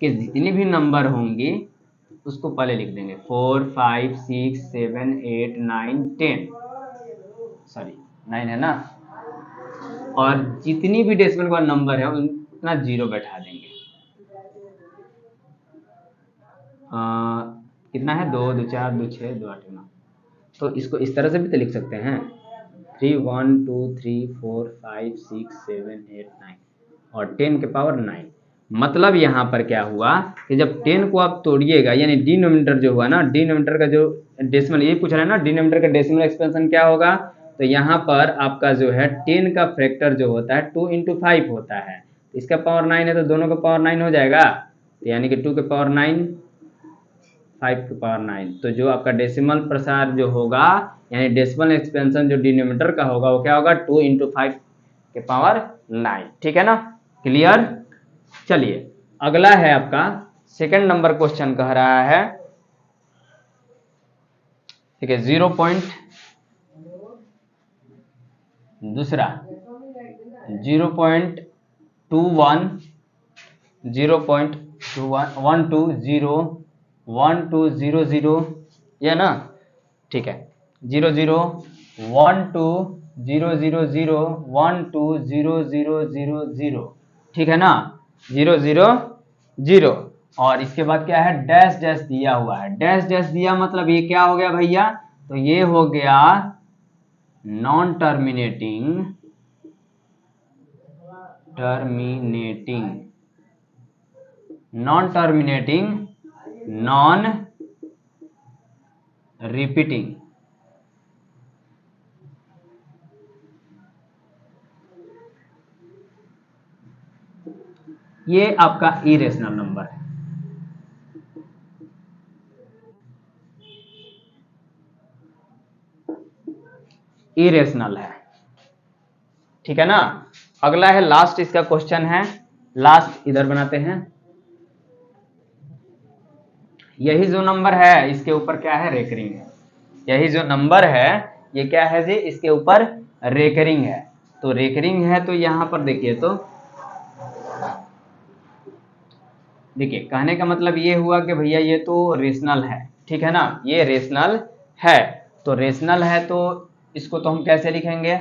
कि जितनी भी नंबर होंगी उसको पहले लिख देंगे 4 5 6 7 8 9 10, सॉरी 9 है ना। और जितनी भी डेसिमल का नंबर है उतना जीरो बैठा देंगे। कितना है, 2 2 4 2 6 2 8 9। तो इसको इस तरह से भी तो लिख सकते हैं, 3 1 2 3 4 5 6 7 8 9 और 10 के पावर 9। मतलब यहाँ पर क्या हुआ कि जब 10 को आप तोड़िएगा, यानी डिनोमिनेटर जो हुआ ना, डिनोमिनेटर का जो डेसिमल, ये पूछ रहा है ना, डिनोमिनेटर का डेसिमल एक्सपेंशन क्या होगा। तो यहाँ पर आपका जो है 10 का फैक्टर जो होता है 2 × 5 होता है। इसका पावर 9 है तो दोनों का पावर 9 हो जाएगा, तो यानी कि 2 के पावर 9 5 के पावर 9। तो जो आपका डेसिमल प्रसार जो होगा, यानी डेसिमल एक्सपेंशन जो डिनोमिनेटर का होगा वो क्या होगा, 2 × 5 के पावर 9, ठीक है ना। क्लियर। चलिए अगला है आपका सेकंड नंबर क्वेश्चन, कह रहा है ठीक है, 0 पॉइंट, दूसरा 0.21 0.12 ये ना, ठीक है, 001200012000, ठीक है ना, 000। और इसके बाद क्या है, डैश डैश दिया हुआ है। डैश डैश दिया मतलब ये क्या हो गया भैया, तो ये हो गया नॉन टर्मिनेटिंग, नॉन रिपीटिंग। ये आपका इरेशनल नंबर है। इरेशनल है, ठीक है ना। अगला है लास्ट, इसका क्वेश्चन है लास्ट, इधर बनाते हैं। यही जो नंबर है इसके ऊपर क्या है, रेकरिंग है। यही जो नंबर है ये क्या है जी, इसके ऊपर रेकरिंग है। तो रेकरिंग है तो यहां पर देखिए, तो देखिए कहने का मतलब ये हुआ कि भैया ये तो रेशनल है, ठीक है ना, ये रेशनल है। तो रेशनल है तो इसको तो हम कैसे लिखेंगे,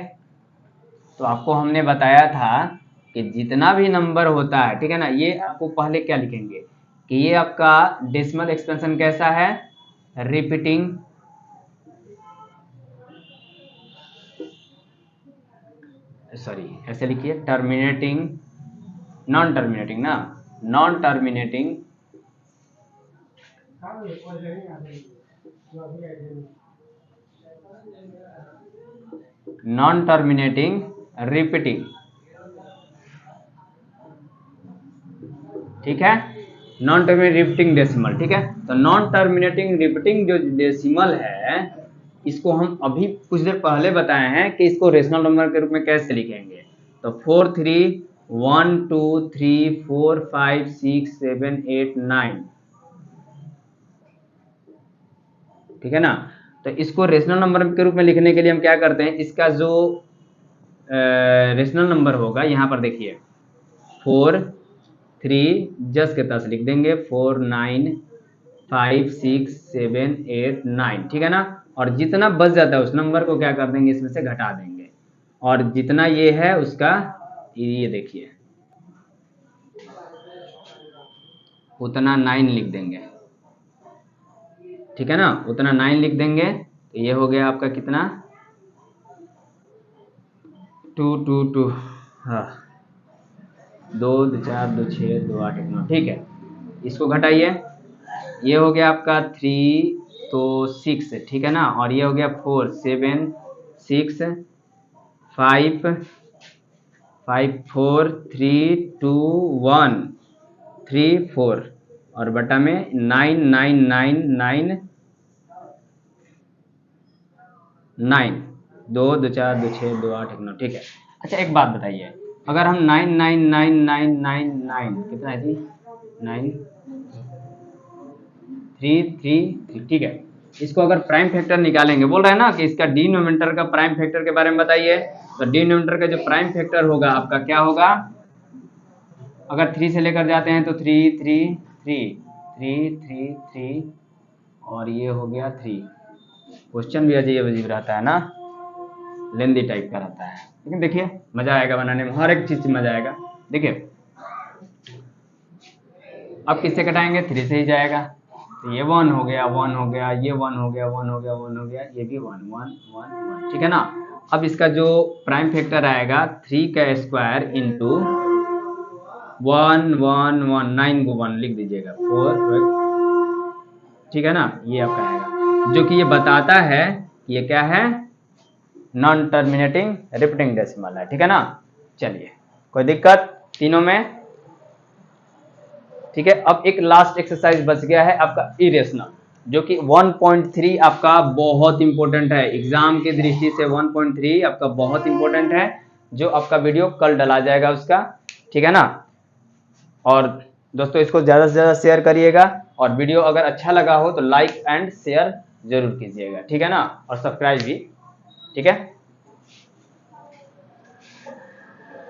तो आपको हमने बताया था कि जितना भी नंबर होता है, ठीक है ना, ये आपको पहले क्या लिखेंगे कि ये आपका डेसिमल एक्सपेंशन कैसा है, रिपीटिंग सॉरी ऐसे लिखिए, टर्मिनेटिंग, नॉन टर्मिनेटिंग ना, non terminating non terminating repeating, ठीक है, नॉन टर्मिनेटिंग रिपीटिंग डेसिमल, ठीक है। तो नॉन टर्मिनेटिंग रिपीटिंग जो डेसिमल है, इसको हम अभी कुछ देर पहले बताए हैं कि इसको रेशनल नंबर के रूप में कैसे लिखेंगे। तो 4 3 1 2 3 4 5 6 7 8 9, ठीक है ना। तो इसको रेशनल नंबर के रूप में लिखने के लिए हम क्या करते हैं, इसका जो रेशनल नंबर होगा यहाँ पर देखिए 4 3 जस्ट के तस लिख देंगे 4 9 5 6 7 8 9, ठीक है ना। और जितना बच जाता है उस नंबर को क्या कर देंगे, इसमें से घटा देंगे, और जितना ये है उसका ये देखिए उतना 9 लिख देंगे, ठीक है ना, उतना 9 लिख देंगे। तो ये हो गया आपका कितना 2 2 2, हाँ 2 2 4 2 6 2 8 1 9, ठीक है। इसको घटाइए, ये हो गया आपका 3 तो 6, ठीक है ना, और ये हो गया 4 7 6 5 5 4 3 2 1 3 4, और बटा में 9 9 9 9 9 2 2 4 2 6 2 8 1 9, ठीक है। अच्छा एक बात बताइए, अगर हम 9 9 9 9 9 9 कितना है थी 9 3 3 3, ठीक है, इसको अगर प्राइम फैक्टर निकालेंगे, बोल रहे हैं ना कि इसका डिनोमिनेटर का प्राइम फैक्टर के बारे में बताइए। तो डिनोमिनेटर का जो प्राइम फैक्टर होगा आपका क्या होगा, अगर 3 से लेकर जाते हैं तो 3 3 3 3 3 3, और ये हो गया 3। क्वेश्चन भी अजीब अजीब रहता है ना, लेंदी टाइप का रहता है, लेकिन देखिए मजा आएगा बनाने में, हर एक चीज से मजा आएगा। देखिए अब किससे घटाएंगे, 3 से ही जाएगा, तो ये 1 हो गया 1 हो गया, ये 1 हो गया 1 हो गया 1 हो गया, ये भी 1 1 1 1, ठीक है ना। अब इसका जो प्राइम फैक्टर आएगा 3 का स्क्वायर इंटू 1 1 1, 9 को 1 लिख दीजिएगा 4, ठीक है ना, ये आपका आएगा, जो कि ये बताता है कि ये क्या है, नॉन टर्मिनेटिंग रिपीटिंग डेसिमल है, ठीक है ना। चलिए कोई दिक्कत तीनों में, ठीक है। अब एक लास्ट एक्सरसाइज बच गया है आपका इरेशनल, जो कि 1.3 आपका बहुत इंपॉर्टेंट है, एग्जाम की दृष्टि से 1.3 आपका बहुत इंपॉर्टेंट है, जो आपका वीडियो कल डाला जाएगा उसका, ठीक है ना। और दोस्तों इसको ज़्यादा से ज़्यादा शेयर करिएगा, और वीडियो अगर अच्छा लगा हो तो लाइक एंड शेयर जरूर कीजिएगा, ठीक है ना, और सब्सक्राइब भी, ठीक है।